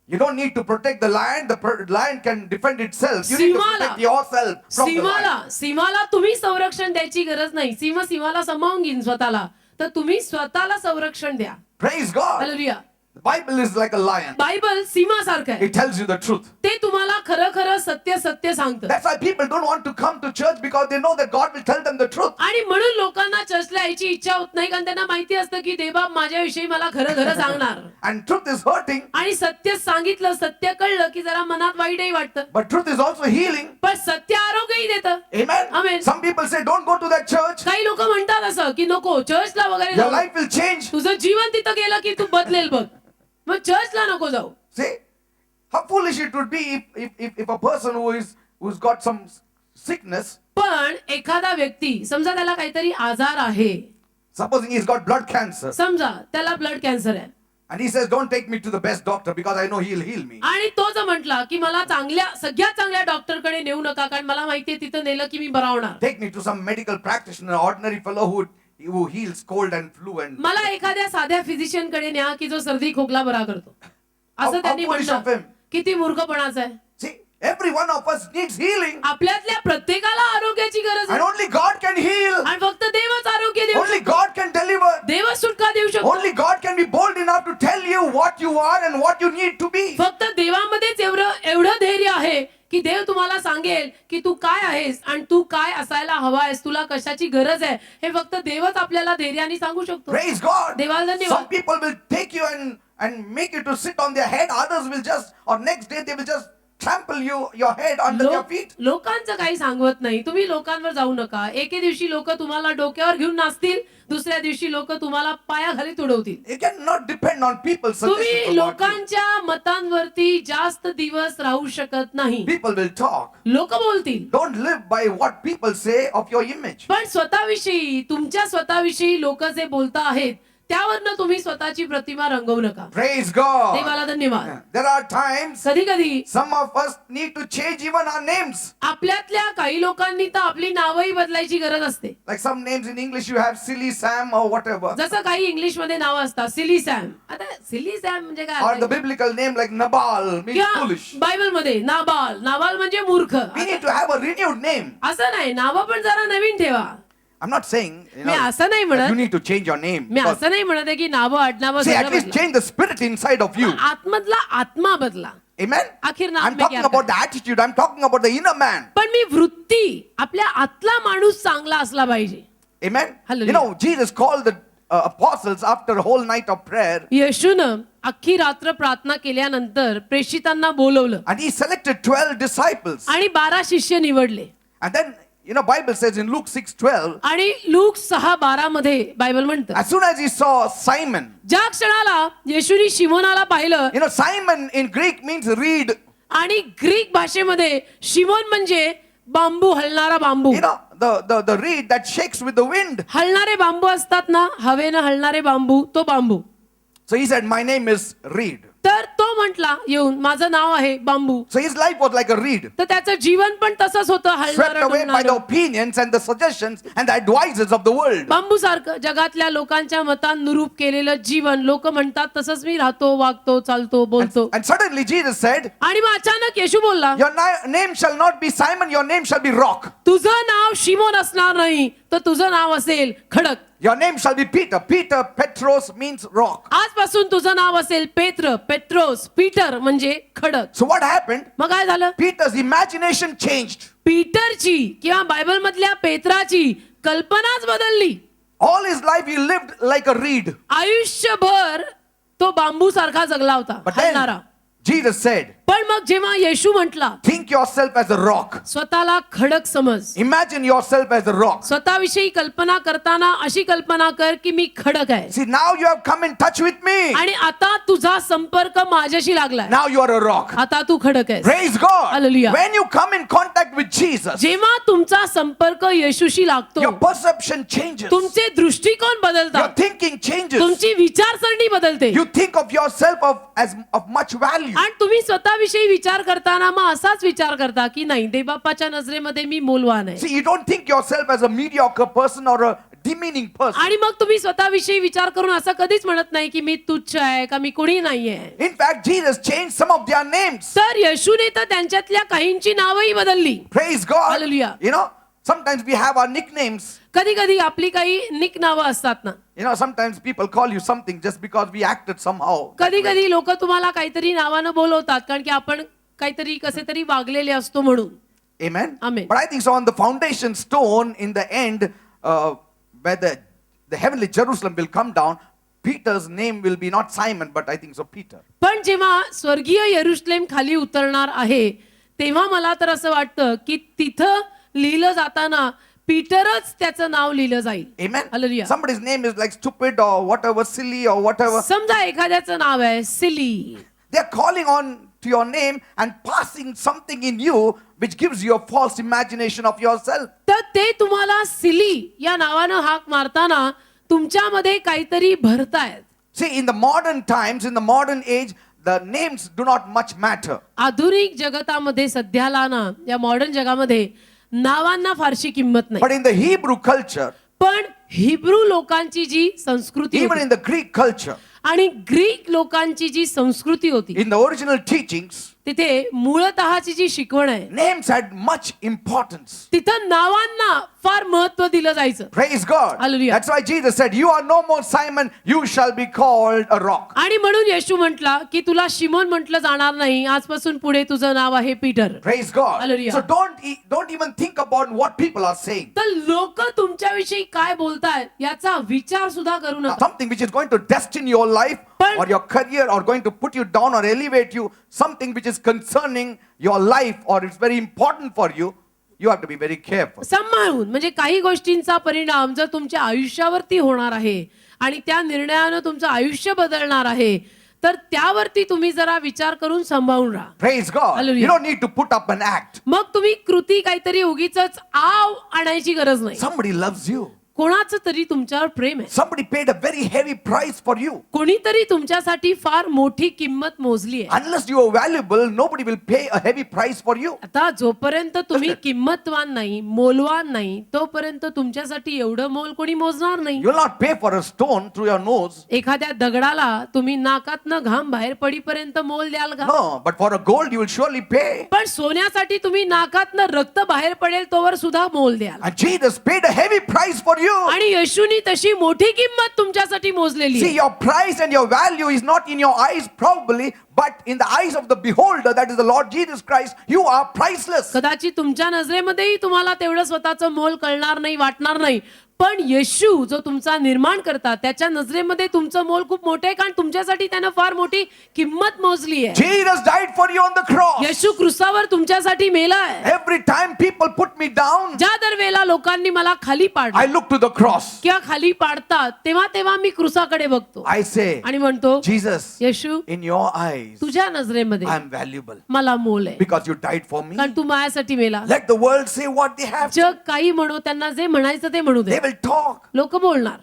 You don't need to protect the lion. The lion can defend itself. You need to सिंहाला- protect yourself from the lion. सिंहाला तुम्ही संरक्षण द्यायची गरज नाही. सिंहाला सामावून घेईन स्वतःला, तर तुम्ही स्वतःला संरक्षण द्या. Praise God. Hallelujah. The Bible is like a lion. Bible सिंहासारखं आहे. It tells you the truth. ते तुम्हाला खरं खरं सत्य सत्य सांगतं. That's why people don't want to come to church, because they know that God will tell them the truth. आणि म्हणून लोकांना चर्चला यायची इच्छा होत नाही, कारण त्यांना माहिती असतं की देवबाप माझ्याविषयी मला खरं खरं सांगणार. And truth is hurting, आणि सत्य सांगितलं, सत्य कळलं की जरा मनात वाईटही वाटतं. but truth is also healing. पण सत्य आरोग्यही देतं. Amen. Amen. Some people say, don't go to that church. काही लोक म्हणतात असं की नको चर्चला वगैरे Your जाऊ. life will change. तुझं जीवन तिथं गेलं की तू बदलेल बघ, मग चर्चला नको जाऊ. See, how foolish it would be if a person who's got some sickness, पण एखादा व्यक्ती समजा त्याला काहीतरी आजार आहे, supposing he's got blood cancer, समजा त्याला ब्लड कॅन्सर आहे, and he says, don't take me to the best doctor because I know he'll heal me. आणि तो जर म्हटला की मला सगळ्यात चांगल्या डॉक्टरकडे नेऊ नका, कारण मला माहितीये तिथं नेलं की मी बरा होणार. Take me to some medical practitioner, ordinary fellow who heals cold and flu and. मला एखाद्या साध्या फिजिशियन कडे न्या की जो सर्दी खोकला बरा करतो, असं How त्यांनी foolish of म्हटलं. him. किती मूर्खपणाचं आहे. See, every one of us needs healing, आपल्यातल्या प्रत्येकाला आरोग्याची गरज and आहे, only God can heal. आणि फक्त देवच आरोग्य देऊ Only शकतो. God can deliver. देवच सुटका देऊ शकतो. Only God can be bold enough to tell you what you are and what you need to be. फक्त देवामध्येच एवढं धैर्य आहे की देव तुम्हाला सांगेल की तू काय आहेस आणि तू काय असायला हवा आहेस, तुला कशाची गरज आहे, हे फक्त देवच आपल्याला धैर्याने सांगू शकतो. Praise God. देवाला धन्यवाद. Some people will take you and make you to sit on their head. Others will just, or next day they will just trample your head under their feet. लोकांचं काही सांगवत नाही, तुम्ही लोकांवर जाऊ नका. एके दिवशी लोक तुम्हाला डोक्यावर घेऊन नाचतील, दुसऱ्या दिवशी लोक तुम्हाला पायाखाली तुडवतील. You cannot depend on people's तुम्ही suggestions about you. लोकांच्या मतांवरती जास्त दिवस राहू शकत नाही. People will talk. लोक बोलतील, Don't live by what people say of your image. पण स्वतःविषयी, तुमच्या स्वतःविषयी लोक जे बोलता आहेत त्यावरनं तुम्ही स्वतःची प्रतिमा रंगवू नका. Praise God. देवाला धन्यवाद. There are times कधी कधी some of us need to change even our names. आपल्यातल्या काही लोकांनी तर आपली नावही बदलायची गरज असते. Like some names in English you have Silly Sam or whatever. जसं काही इंग्लिश मध्ये नाव असतात, सिली सॅम. आता सिली सॅम म्हणजे Or काय? the biblical name like Nabal means किंवा foolish. बायबल मध्ये नाबाल म्हणजे मूर्ख. We need to have a renewed name. असं नाही, नाव पण जरा नवीन ठेवा. I'm not saying मी असं नाही that म्हणत, you need to change your name. Me Because- असं नाही म्हणत आहे की नावं आडनावं See, at सगळं least बदला. change the spirit inside of you. आतमधला आत्मा बदला. Amen. आखिर नाम I'm में talking क्या about the attitude. I'm talking about the inner man. पण मी वृत्ती, आपल्या आतला माणूस चांगला असला पाहिजे. Amen. Hallelujah. You know, Jesus called the apostles after a whole night of prayer, येशूनं अख्खी रात्र प्रार्थना केल्यानंतर प्रेषितांना बोलवलं and he selected 12 disciples. आणि 12 शिष्य निवडले. And then, you know, Bible says in Luke 6:12, आणि लूक 6:12 मध्ये बायबल म्हणतं, as soon as he saw Simon, ज्या क्षणाला येशूनी शिमोनाला पाहिलं, you know, Simon in Greek means reed. आणि ग्रीक भाषेमध्ये शिमोन म्हणजे बांबू, हलणारा बांबू. You know, the reed that shakes with the wind. हलणारे बांबू असतात ना, हवेनं हलणारे बांबू, तो बांबू. So he said, my name is reed. तर तो म्हटला येऊन, माझं नाव आहे बांबू. So his life was like a reed, तर त्याचं जीवन पण तसंच होतं, swept हलणारं away by the डुलणारं. opinions and the suggestions and the advices of the world. बांबू सारखं जगातल्या लोकांच्या मतानुरूप केलेलं जीवन, लोक म्हणतात तसंच मी राहतो, वागतो, चालतो, बोलतो. And suddenly Jesus said, आणि मग अचानक येशू बोलला, your name shall not be Simon, your name shall be Rock. तुझं नाव शिमोन असणार नाही, तर तुझं नाव असेल खडक. Your name shall be Peter. Peter, Petros means rock. आजपासून तुझं नाव असेल पेत्रोस, पीटर म्हणजे खडक. So what happened? मग काय झालं? Peter's imagination changed. पीटरची किंवा बायबल मधल्या पेत्राची कल्पनाच बदलली. All his life he lived like a reed. आयुष्यभर तो बांबू सारखा जगला होता, But then हलणारा. Jesus said, पण मग जेव्हा येशू म्हटला, think yourself as a rock. स्वतःला खडक समज. Imagine yourself as a rock. स्वतःविषयी कल्पना करताना अशी कल्पना कर की मी खडक आहे. See, now you have come in touch with me. आणि आता तुझा संपर्क माझ्याशी लागलाय. Now you are a rock. आता तू खडक आहेस. Praise God. Hallelujah. When you come in contact with Jesus, जेव्हा तुमचा संपर्क येशूशी लागतो, your perception changes. तुमचे दृष्टिकोन Your बदलतात, thinking changes. तुमची विचारसरणी बदलते. You think of yourself as of much value. आणि तुम्ही स्वतःविषयी विचार करताना मग असाच विचार करता की नाही, देवबापाच्या नजरेमध्ये मी मौल्यवान आहे. See, you don't think yourself as a mediocre person or a demeaning person. आणि मग तुम्ही स्वतःविषयी विचार करून असं कधीच म्हणत नाही की मी तुच्छ आहे का मी कुणी नाहीये. In fact, Jesus changed some of their names. तर येशूने तर त्यांच्यातल्या काहींची नावही बदलली. Praise God. Hallelujah. You know, Sometimes we have our nicknames. कधी कधी आपली काही निक नावं असतात ना. You know, sometimes people call you something just because we acted somehow. कधी कधी लोक तुम्हाला काहीतरी नावानं बोलवतात कारण की आपण काहीतरी कसे तरी वागलेले असतो म्हणून. Amen. Amen. But I think so on the foundation stone in the end, where the heavenly Jerusalem will come down, Peter's name will be not Simon, but I think so Peter. पण जेव्हा स्वर्गीय यरुशलेम खाली उतरणार आहे तेव्हा मला तर असं वाटतं की तिथं लिहिलं जाताना पीटरच त्याचं नाव लिहिलं जाईल. Amen. Hallelujah. Somebody's name is like stupid or whatever, silly or whatever. समजा एखाद्याचं नाव आहे silly. They're calling on to your name and passing something in you which gives you a false imagination of yourself. तर ते तुम्हाला silly या नावानं हाक मारताना तुमच्यामध्ये काहीतरी भरतायत. See, in the modern times, in the modern age, the names do not much matter. आधुनिक जगतामध्ये सध्याला ना या मॉडर्न जगामध्ये नावांना फारशी किंमत नाही. But in the Hebrew culture, पण हिब्रू लोकांची जी संस्कृती even होती in the Greek culture, आणि ग्रीक लोकांची जी संस्कृती होती in the original teachings, तिथे मूळतःची जी शिकवण आहे names had much importance. तिथं नावांना फार महत्व दिलं जायचं. Praise God. Hallelujah. That's why Jesus said, "You are no more Simon, you shall be called a rock." आणि म्हणून येशू म्हटला की तुला शिमोन म्हटलं जाणार नाही, आजपासून पुढे तुझं नाव आहे Peter. Praise God. Hallelujah. So don't even think about what people are saying. तर लोक तुमच्याविषयी काय बोलतायत याचा विचार सुद्धा करू नका. Something which is going to destine your life But- or your career or going to put you down or elevate you, something which is concerning your life or it's very important for you, you have to be very careful. सांभाळून म्हणजे काही गोष्टींचा परिणाम जर तुमच्या आयुष्यावरती होणार आहे आणि त्या निर्णयानं तुमचं आयुष्य बदलणार आहे तर त्यावरती तुम्ही जरा विचार करून सांभाळून राहा. Praise God. Hallelujah. You don't need to put up an act. मग तुम्ही कृती काहीतरी उगीचच आव आणायची गरज नाही. Somebody loves you. कोणाचं तरी तुमच्यावर प्रेम आहे. Somebody paid a very heavy price for you. कोणीतरी तुमच्यासाठी फार मोठी किंमत मोजली आहे. Unless you are valuable, nobody will pay a heavy price for you. आता जोपर्यंत तुम्ही किंमतवान नाही, मोलवान नाही, तोपर्यंत तुमच्यासाठी एवढं मोल कोणी मोजणार नाही. You will not pay for a stone through your nose. एखाद्या दगडाला तुम्ही नाकातनं घाम बाहेर पडीपर्यंत मोल द्याल का? No, but for a gold you will surely pay. पण सोन्यासाठी तुम्ही नाकातनं रक्त बाहेर पडेल तोवर सुद्धा मोल द्याल. And Jesus paid a heavy price for you. आणि येशूनी तशी मोठी किंमत तुमच्यासाठी मोजलेली See, आहे. your price and your value is not in your eyes probably, but in the eyes of the beholder, that is the Lord Jesus Christ, you are priceless. कदाचित तुमच्या नजरेमध्येही तुम्हाला तेवढं स्वतःचं मोल कळणार नाही, वाटणार नाही, पण येशू जो तुमचा निर्माण करतात त्याच्या नजरेमध्ये तुमचं मोल खूप मोठं आहे कारण तुमच्यासाठी त्यानं फार मोठी किंमत मोजली आहे. Jesus died for you on the cross. येशू क्रुसावर तुमच्यासाठी मेला आहे. Every time people put me down, ज्या दरवेळेला लोकांनी मला खाली I पाडलं look to the cross. किंवा खाली पाडतात तेव्हा तेव्हा मी क्रुसाकडे बघतो I say, आणि म्हणतो Jesus, Yeshu in your eyes, तुझ्या नजरेमध्ये I am valuable मला मोल आहे because you died for me. कारण तू माझ्यासाठी मेला. Let the world say what they have. जग काही म्हणो, त्यांना जे म्हणायचं ते म्हणू दे, They will talk. लोक बोलणार.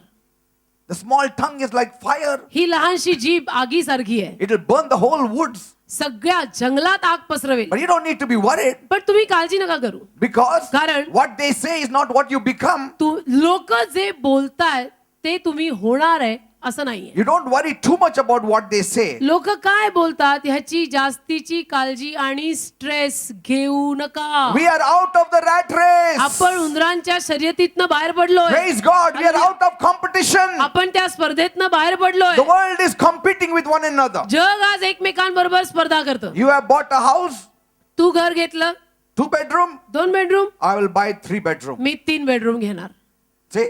The small tongue is like fire. ही लहानशी जीभ आगीसारखी आहे, It will burn the whole woods. सगळ्या जंगलात आग पसरवेल. But you don't need to be worried पण तुम्ही काळजी नका करू because कारण- what they say is not what you become. लोक जे बोलतायत ते तुम्ही होणार आहे असं नाहीये. You don't worry too much about what they say. लोक काय बोलतात ह्याची जास्तीची काळजी आणि स्ट्रेस घेऊ नका. We are out of the rat race. आपण उंदरांच्या शर्यतीतनं बाहेर पडलोय. Praise God. We are out of competition. आपण त्या स्पर्धेतनं बाहेर पडलोय. The world is competing with one another. जग आज एकमेकांबरोबर स्पर्धा करतं. You have bought a house, तू घर घेतलं 2 bedroom. 2 bedroom, I will buy 3 bedroom. Me 3 bedroom घेणार. See?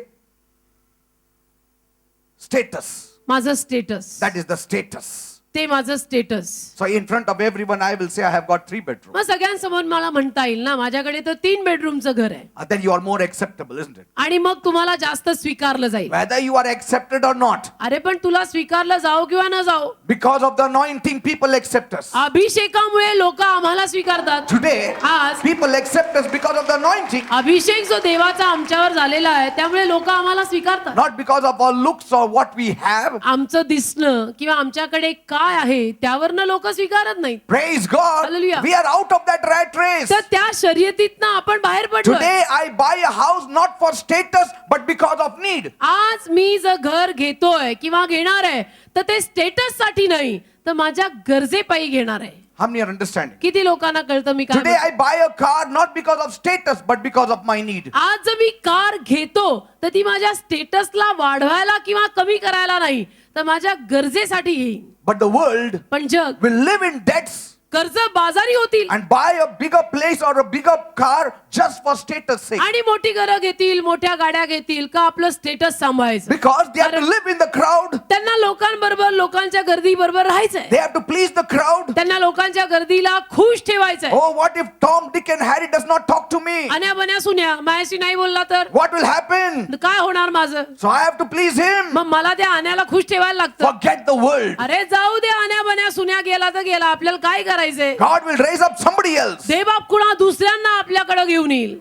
Status. माझं status, That is the status. ते माझं status. So in front of everyone, I will say I have got 3 bedrooms. मग सगळ्यांसमोर मला म्हणता येईल ना माझ्याकडे तर 3 बेडरूमचं घर आहे. Then you are more acceptable, isn't it? आणि मग तुम्हाला जास्त स्वीकारलं जाईल. Whether you are accepted or not, अरे पण तुला स्वीकारलं जाओ किंवा न जाओ, because of the anointing, people accept us. अभिषेकामुळे लोक आम्हाला स्वीकारतात. Today, आज people accept us because of the anointing, अभिषेक जो देवाचा आमच्यावर झालेला आहे त्यामुळे लोक आम्हाला स्वीकारतात. not because of our looks or what we have. आमचं दिसणं किंवा आमच्याकडे काय आहे त्यावरनं लोक स्वीकारत नाहीत. Praise God. Hallelujah. We are out of that rat race. तर त्या शर्यतीतनं आपण बाहेर पडलो. Today, I buy a house not for status, but because of need. आज मी जर घर घेतोय किंवा घेणार आहे तर ते स्टेटस साठी नाही तर माझ्या गरजेपायी घेणार आहे. How many are understanding? किती लोकांना कळतं मी काय Today I buy a car not because of status but because of my need. आज जर मी कार घेतो तर ती माझ्या स्टेटसला वाढवायला किंवा कमी करायला नाही तर माझ्या गरजेसाठी येईल. But the world पण जग will live in debts कर्ज बाजारी होतील and buy a bigger place or a bigger car just for status sake. आणि मोठी घरं घेतील, मोठ्या गाड्या घेतील का आपलं स्टेटस सांभाळायचं. Because they have to live in the crowd. त्यांना लोकांबरोबर, लोकांच्या गर्दी बरोबर राहायचंय. They have to please the crowd. त्यांना लोकांच्या गर्दीला खुश ठेवायचंय. Oh, what if Tom, Dick and Harry does not talk to me? अन्या बन्या सुन्या माझ्याशी नाही बोलला तर What will happen? काय होणार माझं. So I have to please him. मग मला त्या आण्याला खुश ठेवायला लागतं. Forget the world. अरे जाऊ दे, आण्या बन्या सुन्या गेला तर गेला, आपल्याला काय करायचंय. God will raise up somebody else. देवबाप कुणा दुसऱ्यांना आपल्याकडे घेऊन येईल.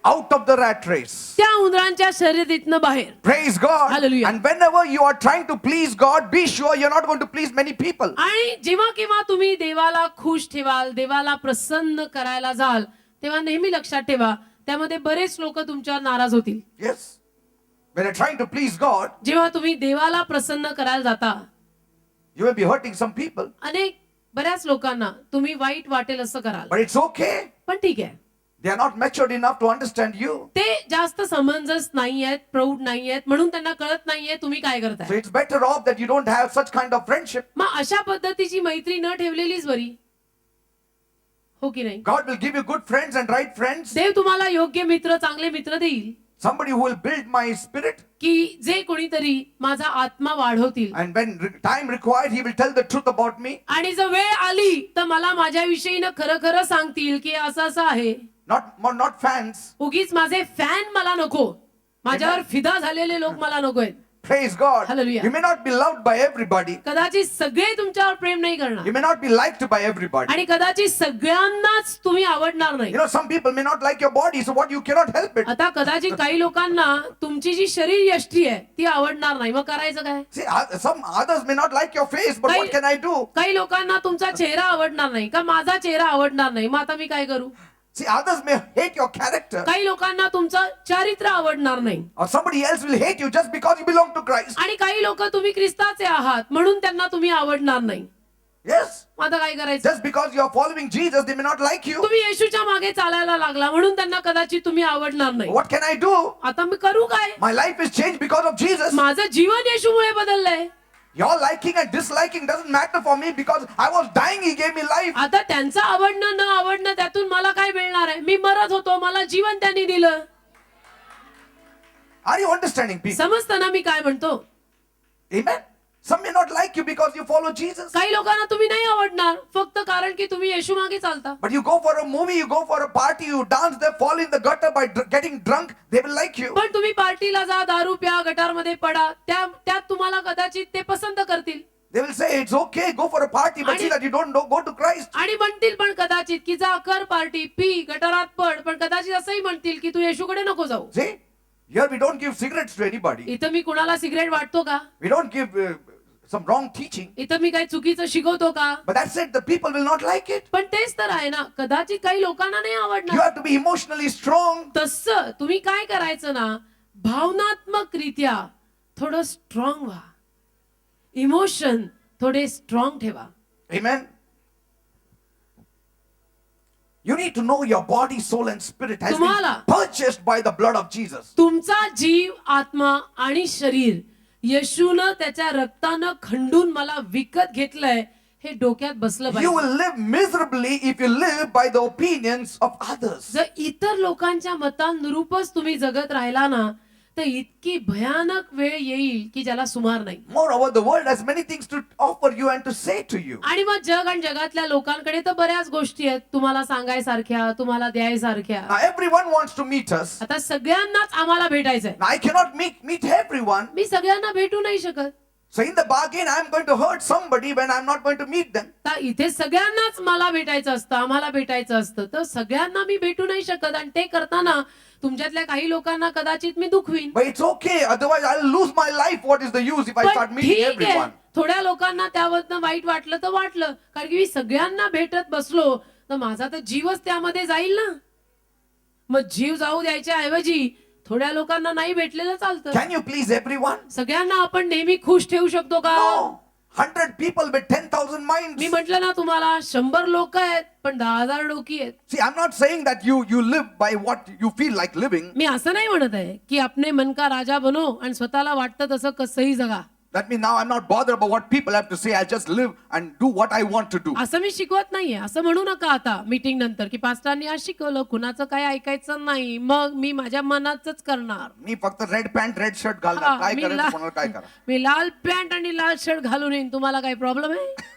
Out of the rat race. त्या उंदरांच्या शर्यतीतनं बाहेर. Praise God. Hallelujah. And whenever you are trying to please God, be sure you're not going to please many people. आणि जेव्हा केव्हा तुम्ही देवाला खुश ठेवाल, देवाला प्रसन्न करायला जाल, तेव्हा नेहमी लक्षात ठेवा त्यामध्ये बरेच लोक तुमच्यावर नाराज होतील. Yes. When you're trying to please God, जेव्हा तुम्ही देवाला प्रसन्न करायला जाता, you will be hurting some people. बऱ्याच लोकांना तुम्ही वाईट वाटेल असं कराल. But it's okay. पण ठीक आहे, They are not matured enough to understand you. ते जास्त समंजस नाही आहेत, प्रौढ नाही आहेत, म्हणून त्यांना कळत नाहीये तुम्ही काय So करताय. it's better off that you don't have such kind of friendship. मग अशा पद्धतीची मैत्री न ठेवलेलीच बरी, हो की नाही. God will give you good friends and right friends. देव तुम्हाला योग्य मित्र, चांगले मित्र देईल Somebody who will build my spirit. की जे कोणीतरी माझा आत्मा वाढवतील. And when time required, he will tell the truth about me. आणि जर वेळ आली तर मला माझ्याविषयीनं खरं खरं सांगतील की असं असं आहे. Not fans. उगीच माझे फॅन मला नको, माझ्यावर फिदा झालेले लोक मला नको आहेत. Praise God. Hallelujah. You may not be loved by everybody. कदाचित सगळे तुमच्यावर प्रेम नाही करणार You may not be liked by everybody. आणि कदाचित सगळ्यांनाच तुम्ही आवडणार नाही. You know, some people may not like your body, so what, you cannot help it. आता कदाचित काही लोकांना तुमची जी शरीर यष्टी आहे ती आवडणार नाही, मग करायचं काय. See, some others may not like your face, but what can I do? काही लोकांना तुमचा चेहरा आवडणार नाही का माझा चेहरा आवडणार नाही, मग आता मी काय करू. See, others may hate your character. काही लोकांना तुमचं चारित्र्य आवडणार नाही Or somebody else will hate you just because you belong to Christ. आणि काही लोक तुम्ही ख्रिस्ताचे आहात म्हणून त्यांना तुम्ही आवडणार नाही. Yes. मग आता काय करायचं. Just because you are following Jesus, they may not like you. तुम्ही येशूच्या मागे चालायला लागला म्हणून त्यांना कदाचित तुम्ही आवडणार नाही. What can I do? आता मी करू काय. My life is changed because of Jesus. माझं जीवन येशूमुळे बदललंय. Your liking and disliking doesn't matter for me because I was dying, he gave me life. आता त्यांचं आवडणं न आवडणं त्यातून मला काय मिळणार आहे. मी मरत होतो, मला जीवन त्यांनी दिलं. Are you understanding, people? समजताना मी काय म्हणतो. Amen. Some may not like you because you follow Jesus. काही लोकांना तुम्ही नाही आवडणार फक्त कारण की तुम्ही येशू मागे चालता. But you go for a movie, you go for a party, you dance there, fall in the gutter by getting drunk, they will like you. पण तुम्ही पार्टीला जा, दारू प्या, गटारमध्ये पडा, त्यात तुम्हाला कदाचित ते पसंत करतील. They will say it's okay, go for a party, but see that you don't go to Christ. आणि म्हणतील पण कदाचित की जा कर पार्टी, पी, गटारात पड, पण कदाचित असंही म्हणतील की तू येशूकडे नको जाऊ. See, here we don't give cigarettes to anybody. इथं मी कुणाला सिगरेट वाटतो का. We don't give some wrong teaching. इथं मी काही चुकीचं शिकवतो का. But that's it, the people will not like it. पण तेच तर आहे ना, कदाचित काही लोकांना नाही You आवडणार. have to be emotionally strong. तसं तुम्ही काय करायचं ना, भावनात्मक रित्या थोडं स्ट्रॉंग व्हा. इमोशन थोडे स्ट्रॉंग ठेवा. Amen. You need to know your body, soul and spirit has तुम्हाला been purchased by the blood of Jesus. तुमचा जीव, आत्मा आणि शरीर येशूनं त्याच्या रक्तानं खंडून मला विकत घेतलंय हे डोक्यात बसलं You पाहिजे. will live miserably if you live by the opinions of others. जर इतर लोकांच्या मतानुरूपच तुम्ही जगत राहिला ना तर इतकी भयानक वेळ येईल की ज्याला सुमार नाही. Moreover, the world has many things to offer you and to say to you. आणि मग जग आणि जगातल्या लोकांकडे तर बऱ्याच गोष्टी आहेत तुम्हाला सांगायसारख्या, तुम्हाला द्यायसारख्या. Now everyone wants to meet us. आता सगळ्यांनाच आम्हाला भेटायचंय. Now I cannot meet everyone. मी सगळ्यांना भेटू नाही शकत. So in the bargain, I'm going to hurt somebody when I'm not going to meet them. तर इथे सगळ्यांनाच मला भेटायचं असतं, आम्हाला भेटायचं असतं, तर सगळ्यांना मी भेटू नाही शकत. आणि ते करताना तुमच्यातल्या काही लोकांना कदाचित मी दुखवीन. But it's okay. Otherwise, I'll lose my life. What is the use if I start पण meeting ठीक आहे, everyone? थोड्या लोकांना त्यावरनं वाईट वाटलं तर वाटलं, कारण की मी सगळ्यांना भेटत बसलो तर माझा तर जीवच त्यामध्ये जाईल ना. मग जीव जाऊ द्यायच्या ऐवजी थोड्या लोकांना नाही भेटलेलं चालतं. Can you please everyone? सगळ्यांना आपण नेहमी खुश ठेवू शकतो का. No. 100 people with 10,000 minds. मी म्हटलं ना तुम्हाला 100 लोक आहेत पण 10,000 डोकी आहेत. See, I'm not saying that you live by what you feel like living. मी असं नाही म्हणत आहे की अपने मन का राजा बनो आणि स्वतःला वाटतं तसं कसंही जगा. That means now I'm not bothered about what people have to say. I'll just live and do what I want to do. असं मी शिकवत नाहीये. असं म्हणू नका आता मीटिंग नंतर की पास्टरांनी आज शिकवलं कुणाचं काय ऐकायचं नाही मग मी माझ्या मनातच करणार. मी फक्त रेड पॅन्ट रेड शर्ट घालणार. हा, काय मी करायचं ला- कोणाला काय करा. मी लाल पॅन्ट आणि लाल शर्ट घालून येईन तुम्हाला काही प्रॉब्लेम आहे?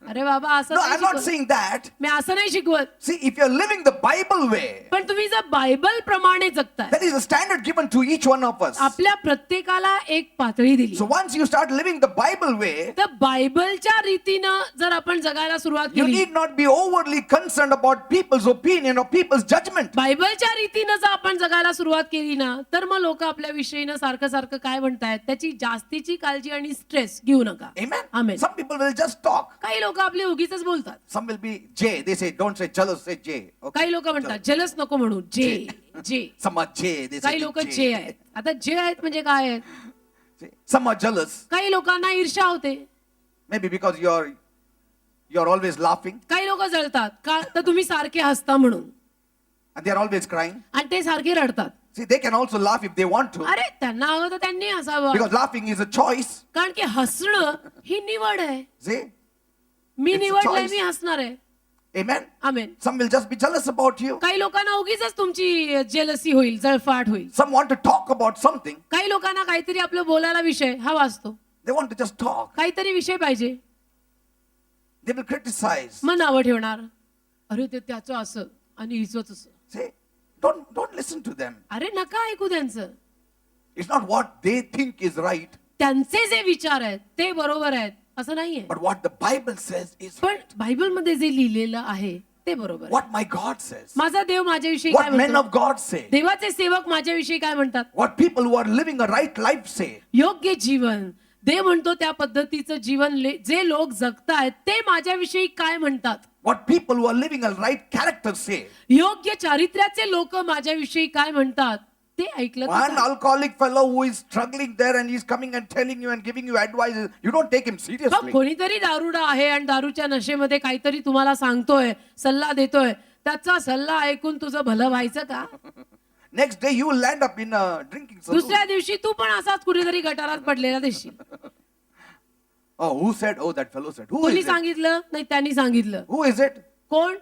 अरे बाबा असं No, नाही I'm not शिकवत. saying that. मी असं नाही शिकवत. See, if you're living the Bible way, पण तुम्ही जर बायबल प्रमाणे जगताय that is a standard given to each one of us. आपल्या प्रत्येकाला एक पातळी दिली. So once you start living the Bible way, तर बायबलच्या रीतीनं जर आपण जगायला सुरुवात you केली need not be overly concerned about people's opinion or people's judgment. बायबलच्या रीतीनं जर आपण जगायला सुरुवात केली ना तर मग लोक आपल्या विषयीनं सारखं सारखं काय म्हणतायत त्याची जास्तीची काळजी आणि स्ट्रेस घेऊ नका. Amen. Amen. Some people will just talk. काही लोक आपले उगीच बोलतात. Some will be J. They say, don't say jealous, say J. Okay. काही लोक म्हणतात जलस नको म्हणू जे जे. Some are J. They say काही लोक जे आहेत. आता जे आहेत म्हणजे काय आहेत? Some are jealous. काही लोकांना ईर्ष्या होते. Maybe because you're always laughing काही लोक जळतात का तर तुम्ही सारखे हसता म्हणून and they're always crying. आणि ते सारखे रडतात. See, they can also laugh if they want to. अरे त्यांना हवं तर त्यांनी हसावं Because laughing is a choice. कारण की हसणं ही निवड आहे. See? Me It's a निवडलंय choice. मी हसणार आहे. Amen. Amen. Some will just be jealous about you. काही लोकांना उगीच तुमची जेलसी होईल जळफाट होईल. Some want to talk about something. काही लोकांना काहीतरी आपलं बोलायला विषय हवा असतो. They want to just talk. काहीतरी विषय पाहिजे. They will criticize. मग नावं ठेवणार. अरे ते त्याचं असं आणि हिचं तसं. See? Don't listen to them. अरे नका ऐकू त्यांचं. It's not what they think is right, त्यांचे जे विचार आहेत ते बरोबर आहेत असं नाहीये. but what the Bible says is पण right. बायबलमध्ये जे लिहिलेलं आहे ते बरोबर आहे. What my God says. माझा देव माझ्याविषयी काय What men म्हणतो? of God say. देवाचे सेवक माझ्याविषयी काय म्हणतात? What people who are living a right life say. योग्य जीवन देव म्हणतो त्या पद्धतीचं जीवन जे लोक जगतायत ते माझ्याविषयी काय म्हणतात? What people who are living a right character say. योग्य चारित्र्याचे लोक माझ्याविषयी काय म्हणतात ते ऐकलं तर One काय? alcoholic fellow who is struggling there and he's coming and telling you and giving you advice, you don't take him मग seriously. कोणीतरी दारुडा आहे आणि दारूच्या नशेमध्ये काहीतरी तुम्हाला सांगतोय सल्ला देतोय त्याचा सल्ला ऐकून तुझं भलं व्हायचं का? Next day you will land up in a drinking saloon. दुसऱ्या दिवशी तू पण असाच कुठेतरी गटारात पडलेला दिसशील. Oh, who said? Oh, that fellow said. Who कोणी is it? सांगितलं? नाही त्यांनी सांगितलं. Who is it? कोण?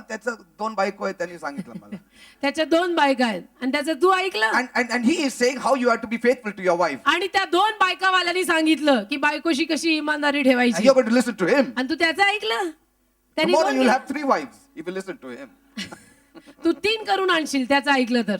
त्याचं 2 बायको आहेत त्यांनी सांगितलं मला. त्याच्या 2 बायका आहेत आणि त्याचं तू ऐकलं. And he is saying how you have to be faithful to your wife. आणि त्या 2 बायकावाल्यांनी सांगितलं की बायकोशी कशी इमानदारी And ठेवायची. you're going to listen to him. आणि तू त्याचं ऐकलं. त्यांनी Tomorrow दोन you'll केलं. have 3 wives if you listen to him. तू 3 करून आणशील त्याचं ऐकलं तर.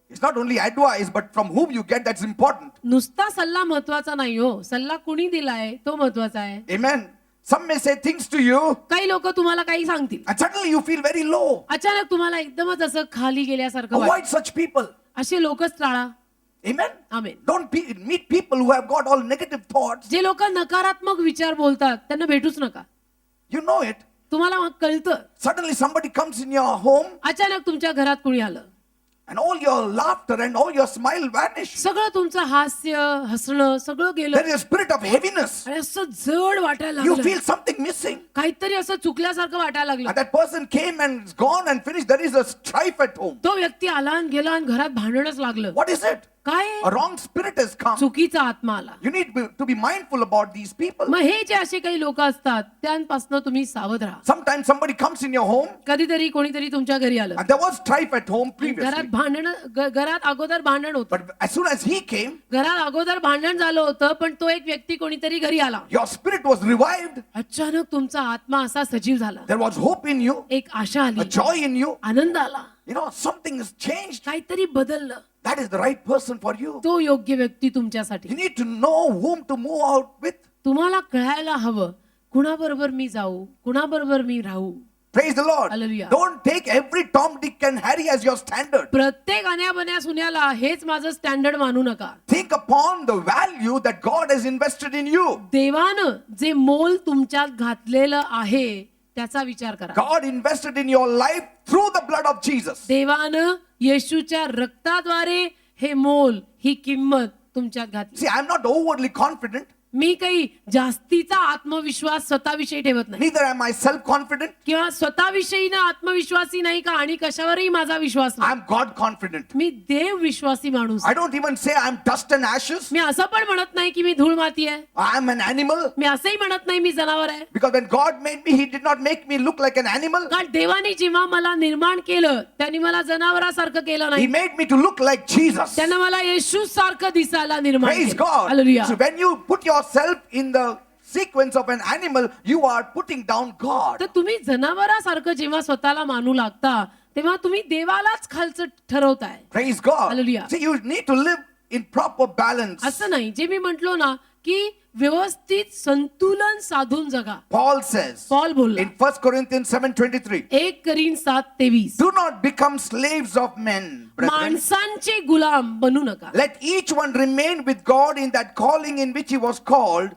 It's not only advice, but from whom you get that's important. नुसता सल्ला महत्वाचा नाही हो. सल्ला कुणी दिलाय तो महत्वाचा आहे. Amen. Some may say things to you काही लोक तुम्हाला काही सांगतील. and suddenly you feel very low. अचानक तुम्हाला एकदमच असं खाली गेल्यासारखं वाटतं. Avoid such people. असे लोकच टाळा. Amen. Amen. Don't meet people who have got all negative thoughts. जे लोक नकारात्मक विचार बोलतात त्यांना भेटूच नका. You know it. तुम्हाला मग कळतं. Suddenly somebody comes in your home अचानक तुमच्या घरात कुणी आलं. and all your laughter and all your smile vanish. सगळं तुमचं हास्य हसणं सगळं गेलं. There is a spirit of heaviness. आणि असं जड वाटायला You लागलं. feel something missing. काहीतरी असं चुकल्यासारखं वाटायला लागलं. And that person came and is gone and finished. There is a strife at home. तो व्यक्ती आला आणि गेला आणि घरात भांडणच लागलं. What is it? काय A wrong spirit has come. चुकीचा आत्मा आला. You need to be mindful about these people. मग हे जे असे काही लोक असतात त्यांपासून तुम्ही सावध राहा. Sometimes somebody comes in your home कधीतरी कोणीतरी तुमच्या घरी आलं. and there was strife at home घरात previously. घरात अगोदर भांडण होतं. But as soon as he came, घरात अगोदर भांडण झालं होतं पण तो एक व्यक्ती कोणीतरी घरी आला. your spirit was revived. अचानक तुमचा आत्मा असा सजीव झाला. There was hope in you, एक आशा a आली. joy in you. आनंद आला. You know, something has changed. काहीतरी बदललं. That is the right person for you. तो योग्य व्यक्ती तुमच्यासाठी. You need to know whom to move out with. तुम्हाला कळायला हवं कुणाबरोबर मी जाऊ कुणाबरोबर मी राहू. Praise the Lord. Hallelujah. Don't take every Tom, Dick and Harry as your standard. प्रत्येक अन्याबन्या सुन्याला हेच माझं स्टँडर्ड मानू नका. Think upon the value that God has invested in you. देवानं जे मोल तुमच्यात घातलेलं आहे त्याचा विचार करा. God invested in your life through the blood of Jesus. देवानं येशूच्या रक्ताद्वारे हे मोल ही किंमत तुमच्यात घातली. See, I'm not overly confident. मी काही जास्तीचा आत्मविश्वास स्वतःविषयी ठेवत नाही Neither am I self-confident. किंवा स्वतःविषयी ना आत्मविश्वासी नाही का आणि कशावरही माझा विश्वास नाही. I'm God confident. मी देव विश्वासी माणूस. I don't even say I'm dust and ashes. मी असं पण म्हणत नाही की मी धूळ माती आहे. I'm an animal. मी असंही म्हणत नाही मी जनावर आहे. Because when God made me, He did not make me look like an animal. कारण देवाने जेव्हा मला निर्माण केलं त्यांनी मला जनावरासारखं केलं He नाही. made me to look like Jesus. त्यानं मला येशू सारखं दिसायला निर्माण Praise केलं. God. Hallelujah. So when you put yourself in the sequence of an animal, you are putting down God. तर तुम्ही जनावरासारखं जेव्हा स्वतःला मानू लागता तेव्हा तुम्ही देवालाच खालचं ठरवताय. Praise God. Hallelujah. See, you need to live in proper balance. असं नाही जे मी म्हंटलो ना की व्यवस्थित संतुलन साधून जगा. Paul says पॉल बोलला in 1 Corinthians 7:23, 1 करीन 7:23 do not become slaves of men, brethren. माणसांचे गुलाम बनू नका. Let each one remain with God in that calling in which he was called.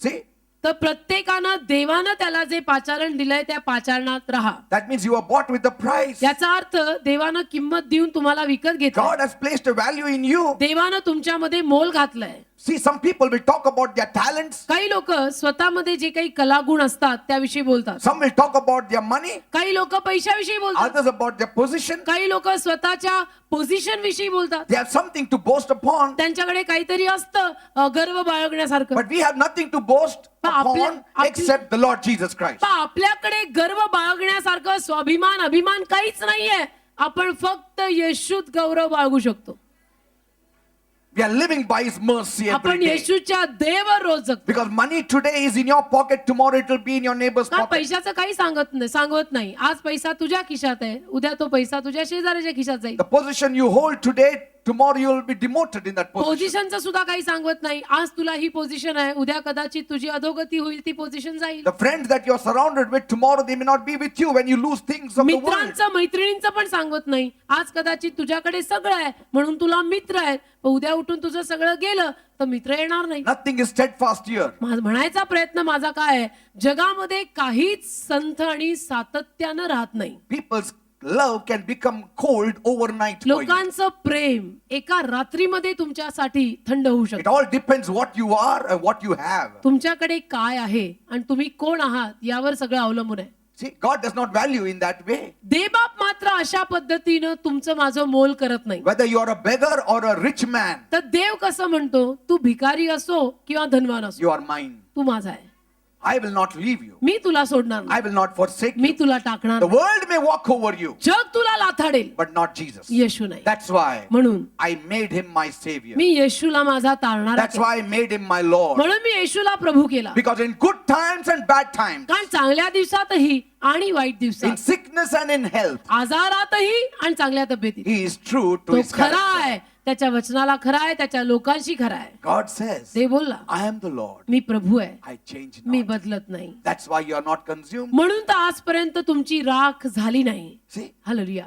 See, तर प्रत्येकानं देवानं त्याला जे पाचारण दिलंय त्या पाचारणात राहा. that means you are bought with a price. याचा अर्थ देवानं किंमत देऊन तुम्हाला विकत घेतलं. God has placed a value in you. देवानं तुमच्यामध्ये मोल घातलंय. See, some people will talk about their talents. काही लोक स्वतःमध्ये जे काही कलागुण असतात त्याविषयी बोलतात. Some will talk about their money. काही लोक पैशाविषयी बोलतात. Others about their position. काही लोक स्वतःच्या पोझिशन विषयी बोलतात. They have something to boast upon. त्यांच्याकडे काहीतरी असतं गर्व बाळगण्यासारखं. But we have nothing to boast upon except the Lord Jesus Christ. पण आपल्याकडे गर्व बाळगण्यासारखं स्वाभिमान अभिमान काहीच नाहीये. आपण फक्त येशूत गौरव बाळगू शकतो. We are living by His mercy every आपण day. येशूच्या देवावर रोज जगतो. Because money today is in your pocket, tomorrow it will be in your neighbor's का pocket. पैशाचं काही सांगत नाही. आज पैसा तुझ्या खिशात आहे उद्या तो पैसा तुझ्या शेजाऱ्याच्या खिशात जाईल. The position you hold today, tomorrow you will be demoted in that position. पोझिशनचं सुद्धा काही सांगत नाही. आज तुला ही पोझिशन आहे उद्या कदाचित तुझी अधोगती होईल ती पोझिशन जाईल. The friends that you are surrounded with, tomorrow they may not be with you when you lose things of the world. मित्रांचं मैत्रिणींचं पण सांगत नाही. आज कदाचित तुझ्याकडे सगळं आहे म्हणून तुला मित्र आहेत पण उद्या उठून तुझं सगळं गेलं तर मित्र येणार नाही. Nothing is steadfast here. म्हणायचा प्रयत्न माझा काय आहे जगामध्ये काहीच संथ आणि सातत्यानं राहत नाही. People's love can become cold overnight for you. लोकांचं प्रेम एका रात्रीमध्ये तुमच्यासाठी थंड होऊ It शकतं. all depends what you are and what you have. तुमच्याकडे काय आहे आणि तुम्ही कोण आहात यावर सगळं अवलंबून आहे. See, God does not value in that way. देवबाप मात्र अशा पद्धतीनं तुमचं माझं मोल करत नाही. Whether you are a beggar or a rich man, तर देव कसं म्हणतो तू भिकारी असो किंवा धनवान असो you are mine. तू माझा आहे. I will not leave you. मी तुला सोडणार I नाही. will not forsake me you. तुला टाकणार The नाही. world may walk over you, जग तुला लाथाडेल but not Jesus. येशू नाही. That's why म्हणून I made him my savior. मी येशूला माझा तारणारा That's केला. why I made him my Lord. म्हणून मी येशूला प्रभू केला. Because in good times and bad times, कारण चांगल्या दिवसातही आणि वाईट in दिवसात sickness and in health, आजारातही आणि चांगल्या तब्येतीत he is true to तो his खरा character. आहे. त्याच्या वचनाला खरा आहे त्याच्या लोकांशी खरा आहे. God says, ते बोलला I am the Lord. मी प्रभू आहे I change मी not. बदलत नाही. That's why you are not consumed. म्हणून तर आजपर्यंत तुमची राख झाली नाही. See, hallelujah.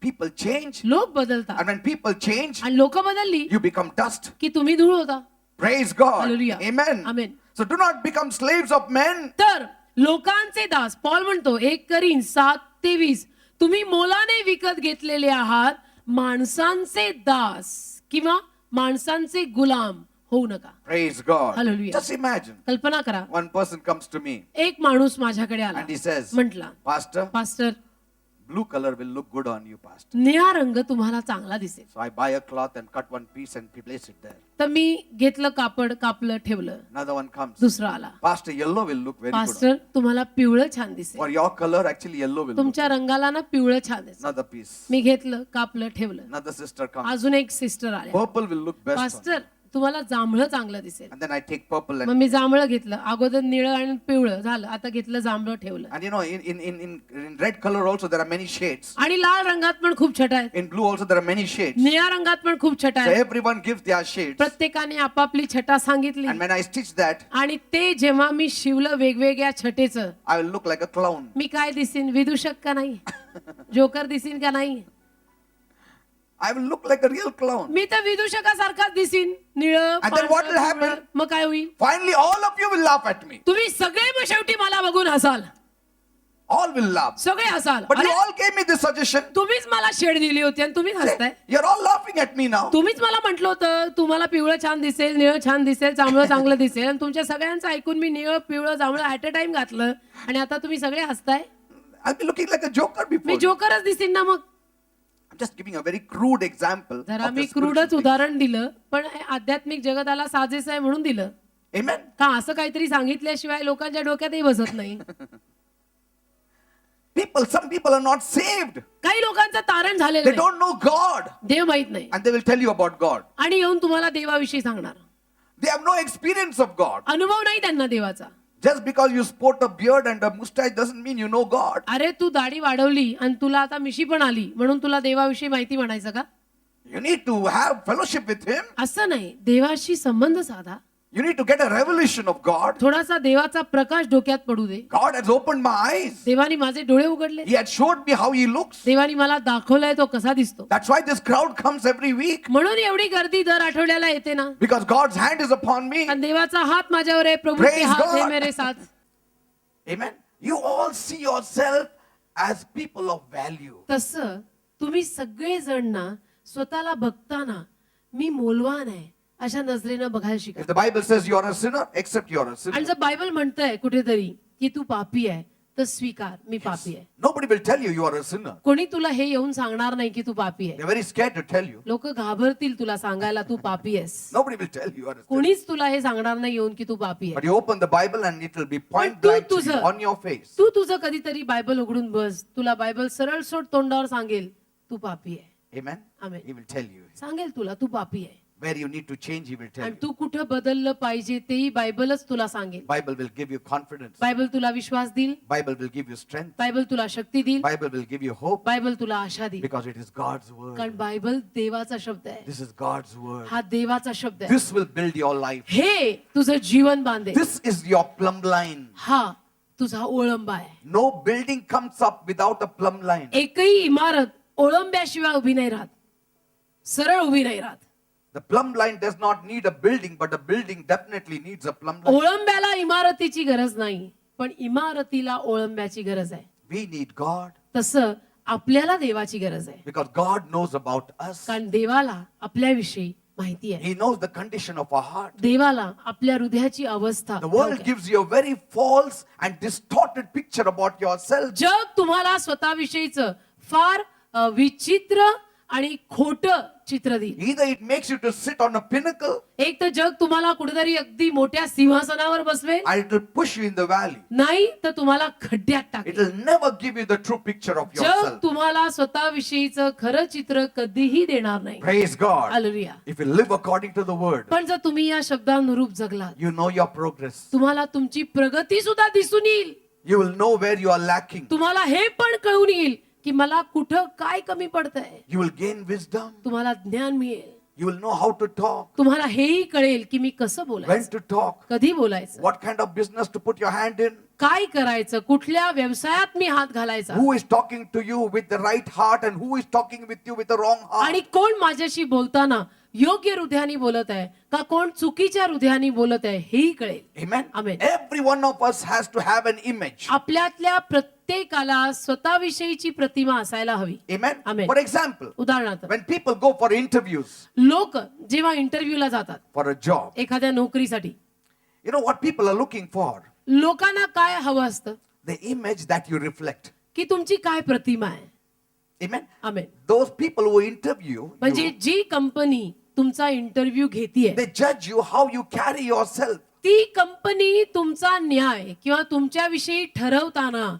people change. लोक बदलतात And when people change, आणि लोक बदलली you become dust. की तुम्ही धूळ होता. Praise God. Hallelujah. Amen. Amen. So do not become slaves of men. तर लोकांचे दास पॉल म्हणतो 1 करीन 7:23 तुम्ही मोलाने विकत घेतलेले आहात माणसांचे दास किंवा माणसांचे गुलाम होऊ नका. Praise God. Hallelujah. Just imagine. कल्पना करा One person comes to me एक माणूस माझ्याकडे आला and he says, म्हटला Pastor, pastor blue color will look good on you, Pastor. निळा रंग तुम्हाला चांगला दिसेल. So I buy a cloth and cut one piece and place it there. तर मी घेतलं कापड कापलं ठेवलं. Another one comes. दुसरा आला Pastor, yellow will look very good. Pastor तुम्हाला पिवळं छान दिसेल. For your color, actually yellow will look तुमच्या रंगाला ना पिवळं छान दिसेल. Another piece. मी घेतलं कापलं ठेवलं. Another sister comes. अजून एक सिस्टर आल्या Purple will look best on you. Pastor तुम्हाला जांभळं चांगलं दिसेल. And then I take purple मग and मी जांभळं घेतलं अगोदर निळं आणि पिवळं झालं आता घेतलं जांभळं ठेवलं. you know in red color also there are many shades. आणि लाल रंगात पण खूप छटा आहेत. In blue also there are many shades. निळ्या रंगात पण खूप छटा So आहेत. everyone gives their shades. प्रत्येकाने आपापली छटा सांगितली And when I stitch that, आणि ते जेव्हा मी शिवलं वेगवेगळ्या छटेचं I will look like a clown. मी काय दिसीन विदूषक का नाही जोकर दिसीन का नाही. I will look like a real clown. मी तर विदूषकासारखाच दिसीन निळं And then what पांढरं, will happen? पिवळं. मग काय होईल Finally all of you will laugh at me. तुम्ही सगळे मग शेवटी मला बघून हसाल. All will laugh. सगळे हसाल. But you अरे, all gave me this suggestion. तुम्हीच मला शेड दिली होती आणि तुम्हीच हसताय. You're all laughing at me now. तुम्हीच मला म्हटलं होतं तुम्हाला पिवळं छान दिसेल, निळं छान दिसेल, जांभळं चांगलं दिसेल आणि तुमच्या सगळ्यांचं ऐकून मी निळं पिवळं जांभळं ऍट अ टाइम घातलं आणि आता तुम्ही सगळे हसताय. I'll be looking like a joker before me you. जोकरच दिसेन ना मग. I'm just giving a very crude example. जरा of me the spiritual क्रूडच things. उदाहरण दिलं पण हे आध्यात्मिक जगताला साजेसं आहे म्हणून दिलं. Amen. का असं काहीतरी सांगितल्याशिवाय लोकांच्या डोक्यातही बसत नाही. Some people are not saved. काही लोकांचं तारण झालेलं They नाही. don't know God. देव माहित नाही And they will tell you about God. आणि येऊन तुम्हाला देवाविषयी सांगणार. They have no experience of God. अनुभव नाही त्यांना देवाचा. Just because you sport a beard and a mustache doesn't mean you know God. अरे तू दाढी वाढवली आणि तुला आता मिशी पण आली म्हणून तुला देवाविषयी माहिती म्हणायचं का? You need to have fellowship with Him. असं नाही. देवाशी संबंध साधा. You need to get a revelation of God. थोडासा देवाचा प्रकाश डोक्यात पडू दे. God has opened my eyes. देवानी माझे डोळे उघडले. He had showed me how He looks. देवानी मला दाखवलाय तो कसा दिसतो. That's why this crowd comes every week. म्हणून एवढी गर्दी दर आठवड्याला येते ना. Because God's hand is upon me. आणि देवाचा हात माझ्यावर आहे. प्रभू के Praise हात है God. मेरे साथ. Amen. You all see yourself as people of value. तसं तुम्ही सगळे जण ना स्वतःला बघताना मी मोलवान आहे अशा नजरेनं बघायला शिका. If the Bible says you're a sinner, accept you're a sinner. आणि जर बायबल म्हणतंय कुठेतरी की तू पापी आहे तर स्वीकार मी पापी आहे. Nobody will tell you you are a sinner. कोणी तुला हे येऊन सांगणार नाही की तू पापी आहे. They're very scared to tell you. लोक घाबरतील तुला सांगायला तू पापी आहेस. Nobody will tell you you are a sinner. कोणीच तुला हे सांगणार नाही येऊन की तू पापी But आहे. you open the Bible and it will be point Tu blank to you तुझं- on your face. तू तुझं कधीतरी बायबल उघडून बस. तुला बायबल सरळ सोड तोंडावर सांगेल तू पापी आहे. Amen. Amen. He will tell you. सांगेल तुला तू पापी आहे. Where you need to change, He will tell आणि you. तू कुठं बदललं पाहिजे तेही बायबलच तुला सांगेल. Bible will give you confidence. Bible तुला विश्वास देईल. Bible will give you strength. Bible तुला शक्ती देईल. Bible will give you hope Bible तुला आशा देईल. because it is God's word. कारण बायबल देवाचा शब्द आहे. This is God's word. हा देवाचा शब्द आहे. This will build your life. हे तुझं जीवन बांधेल. This is your plumb line. हा तुझा ओळंबा आहे. No building comes up without a plumb line. एकही इमारत ओळंब्याशिवाय उभी नाही राहत. सरळ उभी नाही राहत. The plumb line does not need a building, but a building definitely needs a plumb line. ओळंब्याला इमारतीची गरज नाही पण इमारतीला ओळंब्याची गरज आहे. We need God तसं आपल्याला देवाची गरज आहे. because God knows about us. कारण देवाला आपल्याविषयी माहिती आहे. He knows the condition of our heart. देवाला आपल्या हृदयाची अवस्था The world ठाऊक आहे. gives you a very false and distorted picture about yourself. जग तुम्हाला स्वतःविषयीच फार विचित्र आणि खोट चित्र देईल. Either it makes you to sit on a pinnacle एक तर जग तुम्हाला कुठेतरी अगदी मोठ्या सिंहासनावर बसवेल. and it will push you in the valley. नाही तर तुम्हाला खड्ड्यात It टाकेल. will never give you the true picture of जग yourself. तुम्हाला स्वतःविषयीच खरं चित्र कधीही देणार नाही. Praise God. Hallelujah. If you live according to the word, पण जर तुम्ही या शब्दानुरूप जगलात you know your progress. तुम्हाला तुमची प्रगती सुद्धा दिसून येईल. You will know where you are lacking. तुम्हाला हे पण कळून येईल की मला कुठं काय कमी पडतंय. You will gain wisdom. तुम्हाला ज्ञान मिळेल. You will know how to talk, तुम्हाला हेही कळेल की मी कसं when बोलायचं, to talk, कधी बोलायचं, what kind of business to put your hand in, काय करायचं, कुठल्या व्यवसायात मी हात घालायचा who is talking to you with the right heart and who is talking with you with the wrong आणि heart. कोण माझ्याशी बोलताना योग्य हृदयाने बोलत आहे का कोण चुकीच्या हृदयाने बोलत आहे हेही कळेल. Amen. Amen. Every one of us has to have an image. आपल्यातल्या प्रत्येकाला स्वतःविषयीची प्रतिमा असायला हवी. Amen. Amen. For example, उदाहरणार्थ when people go for interviews लोक जेव्हा इंटरव्ह्यूला जातात for a job, एखाद्या नोकरीसाठी, you know what people are looking for? लोकांना काय हवं असतं The image that you reflect. की तुमची काय प्रतिमा आहे. Amen. Amen. Those people who interview म्हणजे you, जी कंपनी तुमचा इंटरव्ह्यू घेतीये they judge you how you carry yourself. ती कंपनी तुमचा न्याय किंवा तुमच्याविषयी ठरवताना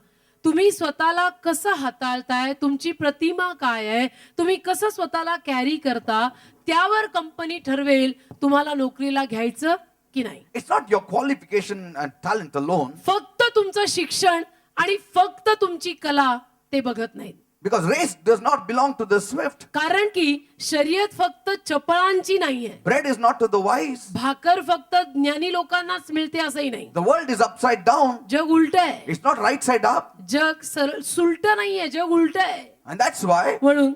तुम्ही स्वतःला कसं हाताळताय, तुमची प्रतिमा काय आहे, तुम्ही कसं स्वतःला कॅरी करता, त्यावर कंपनी ठरवेल तुम्हाला नोकरीला घ्यायचं की नाही. It's not your qualification and talent alone, फक्त तुमचं शिक्षण आणि फक्त तुमची कला ते बघत नाहीत. because race does not belong to the swift. कारण की शर्यत फक्त चपळांची नाहीये. Bread is not to the wise. भाकर फक्त ज्ञानी लोकांनाच मिळते असंही नाही. The world is upside down. जग उलट आहे. It's not right side up. जग सरळ सुलट नाहीये, जग उलट आहे. And that's why म्हणून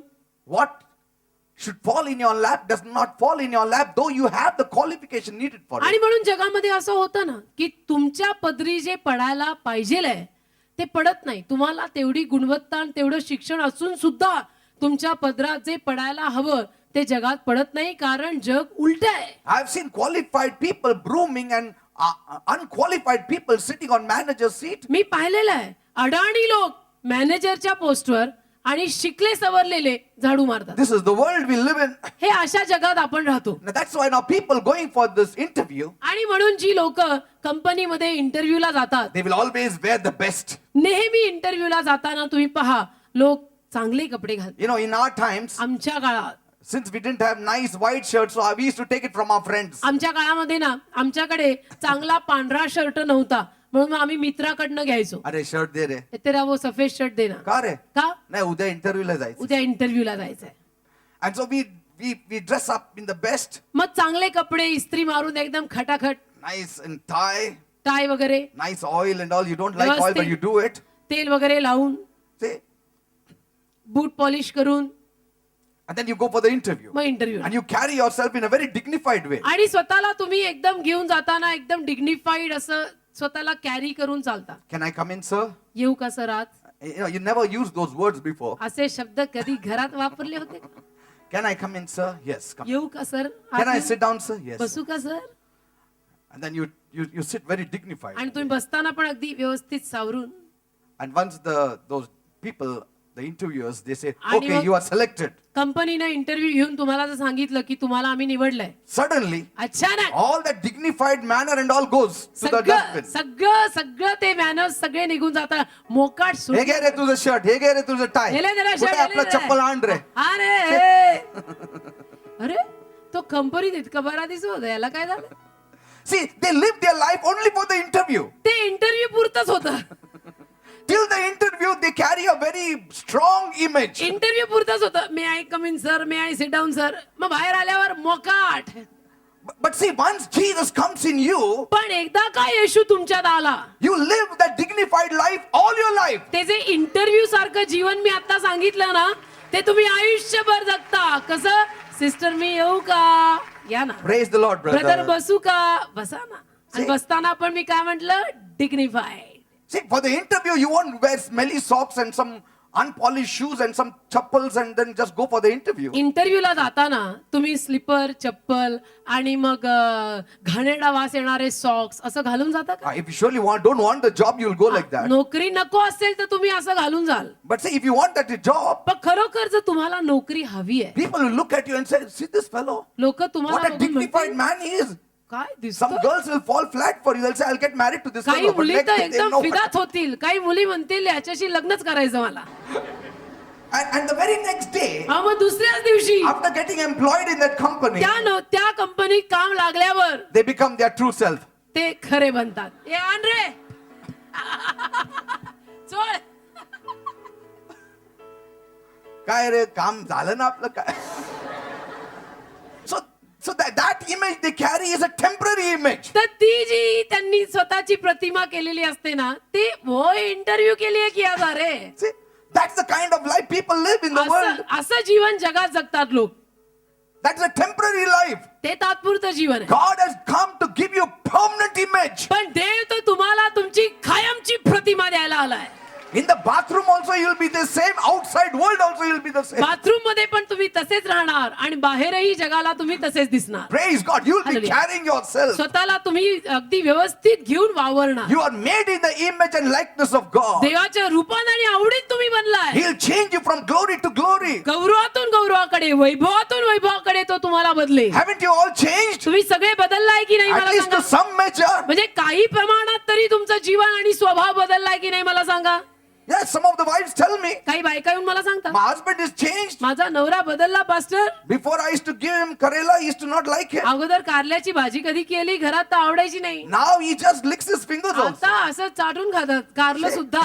what should fall in your lap does not fall in your lap, though you have the qualification needed for आणि it. म्हणून जगामध्ये असं होतं ना की तुमच्या पदरी जे पडायला पाहिजे ते पडत नाही. तुम्हाला तेवढी गुणवत्ता आणि तेवढं शिक्षण असून सुद्धा तुमच्या पदरात जे पडायला हवं ते जगात पडत नाही, कारण जग उलट आहे. I've seen qualified people brooming and unqualified people sitting on manager's seat. मी पाहिलेलं आहे अडाणी लोक मॅनेजरच्या पोस्टवर आणि शिकले सवरलेले झाडू मारतात. This is the world we live in. हे अशा जगात आपण राहतो. Now that's why now people going for this interview, आणि म्हणून जी लोक कंपनीमध्ये इंटरव्ह्यूला जातात, they will always wear the best. नेहमी इंटरव्ह्यूला जाताना तुम्ही पहा लोक चांगले कपडे घालतात. You know, in our times, आमच्या काळात, since we didn't have nice white shirts, so we used to take it from our friends. आमच्या काळामध्ये ना आमच्याकडे चांगला पांढरा शर्ट नव्हता, म्हणून आम्ही मित्राकडनं घ्यायचो. अरे शर्ट दे रे. तेरा वो सफेद शर्ट देना. का रे? का? नाही उद्या इंटरव्ह्यूला जायचं. उद्या इंटरव्ह्यूला जायचंय. And so we dress up in the best, मग चांगले कपडे इस्त्री मारून एकदम खटाखट, nice and tie, टाय वगैरे, nice oil and all. You don't like oil, but you do it. तेल वगैरे लावून, See? बूट पॉलिश करून And then you go for the interview. मग interview. And you carry yourself in a very dignified way. आणि स्वतःला तुम्ही एकदम घेऊन जाताना एकदम डिग्निफाईड असं स्वतःला कॅरी करून चालता. Can I come in, sir? येऊ का सर आज? You know, you never used those words before. असे शब्द कधी घरात वापरले होते? Can I come in, sir? Yes, come. येऊ का sir? Can I sit down, sir? Yes. बसू का sir? And then you sit very dignified. आणि तुम्ही बसताना पण अगदी व्यवस्थित सावरून. And once those people, the interviewers, they say, आणि okay, मग you are selected. कंपनीने इंटरव्ह्यू घेऊन तुम्हाला जर सांगितलं की तुम्हाला आम्ही निवडलंय, Suddenly, अचानक all that dignified manner and all goes to the सगळं dustbin. सगळं सगळं ते मॅनर्स सगळे निघून जातात. मोकाट हे सुट. घे रे तुझं शर्ट, हे घे रे तुझं टाय. गेले जरा कुठे शर्ट, आपलं गेले चप्पल जरा. आण रे. अरे अरे तो कंपनीत इतका बरा दिसत होता, याला काय झालं? See, they live their life only for the interview. ते इंटरव्ह्यू पुरतच होतं. Till the interview, they carry a very strong image. Interview पुरतच होतं. May I come in sir, may I sit down sir. मग बाहेर आल्यावर मोकाट. But see, once Jesus comes in you, पण एकदा का येशू तुमच्यात आला, you live that dignified life all your life. ते जे इंटरव्ह्यू सारखं जीवन मी आता सांगितलं ना, ते तुम्ही आयुष्यभर जगता. कसं? सिस्टर मी येऊ का? या ना. Praise the Lord, brother brother. बसू का? बसा ना. आणि See? बसताना पण मी काय म्हटलं? Dignified. See, for the interview, you won't wear smelly socks and some unpolished shoes and some chappals and then just go for the interview. इंटरव्ह्यूला जाताना तुम्ही स्लीपर, चप्पल आणि मग घाणेरडा वास येणारे सॉक्स असं घालून जाता का? If you surely don't want the job, you'll go like that. नोकरी नको असेल तर तुम्ही असं घालून जाल. But see, if you want that job, पण खरोखर जर तुम्हाला नोकरी हवी आहे, people will look at you and say, see this fellow, लोक what तुम्हाला a बघून dignified म्हणतील, man he is. काय Some दिसतं? girls will fall flat for you. They'll say, I'll get married to this काही fellow. But मुली next तर thing they एकदम know. फिदात होतील, काही मुली म्हणतील याच्याशी लग्नच करायचं मला. And the very next day, हा, मग दुसऱ्याच दिवशी after getting employed in that company, त्या कंपनीत काम लागल्यावर they become their true self. ते खरे बनतात. ए आण रे चोळ. काय रे काम झालं ना आपलं काय? So that image they carry is a temporary image. तर ती जी त्यांनी स्वतःची प्रतिमा केलेली असते ना, ते वो इंटरव्ह्यू के लिए किया जा रे. See, that's the kind of life people live in the world. असं जीवन जगात जगतात लोक. That's a temporary life. ते तात्पुरतं जीवन आहे. God has come to give you permanent image. पण देव तर तुम्हाला तुमची कायमची प्रतिमा द्यायला आलाय. In the bathroom also you'll be the same. Outside world also you'll be the same. Bathroom मध्ये पण तुम्ही तसेच राहणार आणि बाहेरही जगाला तुम्ही तसेच दिसणार. Praise God. You'll be Hallelujah. carrying yourself. स्वतःला तुम्ही अगदी व्यवस्थित घेऊन वावरणार. You are made in the image and likeness of God. देवाच्या रूपाने आणि आवडीत तुम्ही बनलाय. He'll change you from glory to glory. गौरवातून गौरवाकडे, वैभवातून वैभवाकडे तो तुम्हाला बदले. Haven't you all changed? तुम्ही सगळे बदललाय की नाही At मला least to सांगा. some measure. म्हणजे काही प्रमाणात तरी तुमचं जीवन आणि स्वभाव बदललाय की नाही मला सांगा. Yes, some of the wives tell me, काही बायका येऊन मला सांगतात, my husband is changed. माझा नवरा बदलला pastor. Before I used to give him Karela, he used to not like it. अगोदर कारल्याची भाजी कधी केली घरात तर आवडायची नाही. Now he just licks his fingers also. आता असं चाटून खातात. कारलं सुद्धा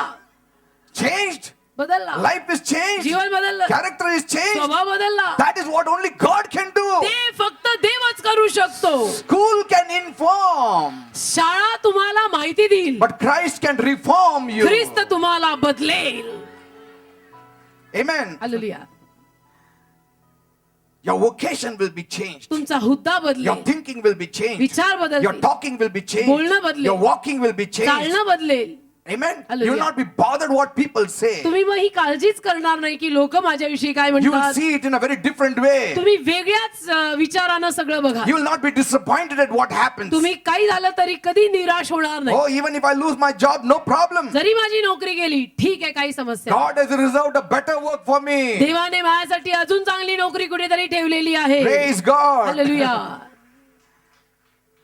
Changed. बदलला. Life is changed. जीवन बदललं. Character is changed. स्वभाव बदलला. That is what only God can do. ते फक्त देवच करू शकतो. School can inform, शाळा तुम्हाला माहिती देईल, but Christ can reform you. ख्रिस्त तुम्हाला बदलेल. Amen. Hallelujah. Your vocation will be changed. तुमचा हुद्दा Your बदलेल, thinking will be changed. विचार Your बदलतील, talking will be changed. बोलणं बदलेल. Your walking will be changed. चालणं बदलेल. Amen. Hallelujah. You will not be bothered what people say. तुम्ही मग ही काळजीच करणार नाही की लोक माझ्याविषयी काय You will म्हणतात. see it in a very different way. तुम्ही वेगळ्याच विचारानं सगळं बघा. You will not be disappointed at what happens. तुम्ही काही झालं तरी कधी निराश होणार नाही. Oh, even if I lose my job, no problem. जरी माझी नोकरी गेली ठीक आहे, काही समस्या नाही. God has reserved a better work for me. देवाने माझ्यासाठी अजून चांगली नोकरी कुठेतरी ठेवलेली आहे. Praise God. Hallelujah.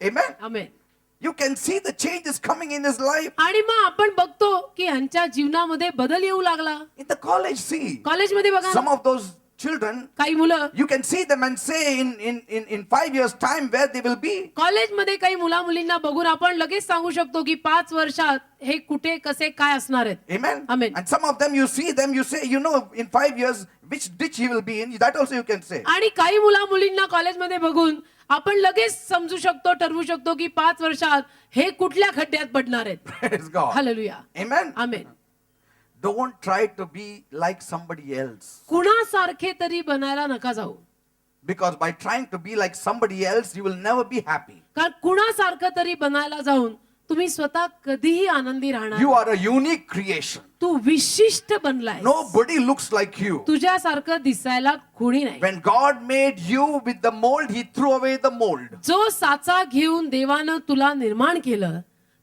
Amen. Amen. You can see the changes coming in his life. आणि मग आपण बघतो की ह्यांच्या जीवनामध्ये बदल येऊ लागला. In the college, see. कॉलेजमध्ये बघा Some of those children, काही मुलं you can see them and say in 5 years' time where they will be. कॉलेजमध्ये काही मुला मुलींना बघून आपण लगेच सांगू शकतो की 5 वर्षात हे कुठे कसे काय असणार आहेत. Amen. Amen. And some of them you see them, you say, you know, in 5 years, which ditch he will be in. That also you can say. आणि काही मुला मुलींना कॉलेजमध्ये बघून आपण लगेच समजू शकतो, ठरवू शकतो की 5 वर्षात हे कुठल्या खड्ड्यात पडणार आहेत. Praise God. Hallelujah. Amen. Amen. Don't try to be like somebody else. कुणासारखे तरी बनायला नका जाऊ. Because by trying to be like somebody else, you will never be happy. कारण कुणासारखं तरी बनायला जाऊन तुम्ही स्वतः कधीही आनंदी राहणार. You are a unique creation. तू विशिष्ट बनलाय. Nobody looks like you. तुझ्यासारखं दिसायला कोणी नाही. When God made you with the mold, he threw away the mold. जो साचा घेऊन देवानं तुला निर्माण केलं,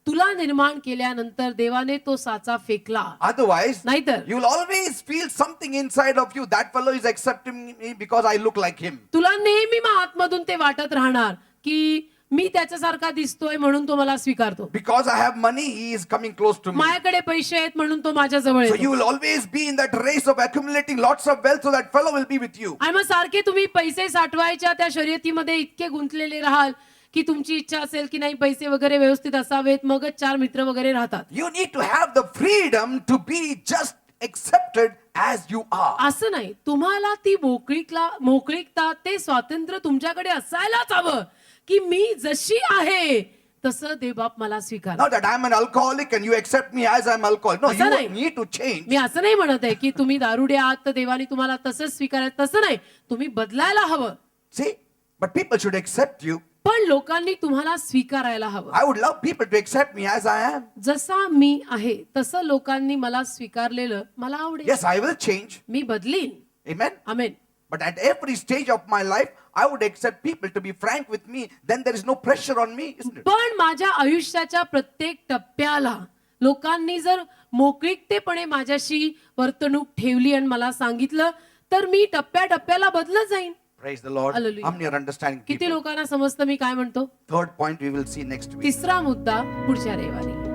तुला निर्माण केल्यानंतर देवाने तो साचा फेकला. Otherwise, नाहीतर you will always feel something inside of you. That fellow is accepting me because I look like him. तुला नेहमी मग आतमधून ते वाटत राहणार की मी त्याच्यासारखा दिसतोय म्हणून तो मला स्वीकारतो. Because I have money, he is coming close to me. माझ्याकडे पैसे आहेत म्हणून तो माझ्या जवळ So येतो. you will always be in that race of accumulating lots of wealth so that fellow will be with you. आणि मग सारखे तुम्ही पैसे साठवायच्या त्या शर्यतीमध्ये इतके गुंतलेले राहाल की तुमची इच्छा असेल की नाही पैसे वगैरे व्यवस्थित असावेत, मगच 4 मित्र वगैरे राहतात. You need to have the freedom to be just accepted as you are. असं नाही, तुम्हाला ती मोकळीकता ते स्वातंत्र्य तुमच्याकडे असायलाच हवं की मी जशी आहे तसं देवबाप मला स्वीकार. Not that I'm an alcoholic and you accept me as I'm alcoholic. No, असं नाही. you need to change. मी असं नाही म्हणत आहे की तुम्ही दारुडे आहात तर देवाने तुम्हाला तसंच स्वीकारायचं, तसं नाही. तुम्ही बदलायला हवं. See, but people should accept you. पण लोकांनी तुम्हाला स्वीकारायला हवं. I would love people to accept me as I am. जसा मी आहे तसं लोकांनी मला स्वीकारलेलं मला आवडेल. Yes, I will change. Me बदलीन. Amen. Amen. But at every stage of my life, I would accept people to be frank with me. Then there is no pressure on me, isn't it? पण माझ्या आयुष्याच्या प्रत्येक टप्प्याला लोकांनी जर मोकळीकतेपणे माझ्याशी वर्तणूक ठेवली आणि मला सांगितलं तर मी टप्प्याटप्प्याला बदलत जाईन. Praise the Lord. Hallelujah. How many are understanding किती people? लोकांना समजतं मी काय म्हणतो. Third point we will see next week. तिसरा मुद्दा पुढच्या रविवारी.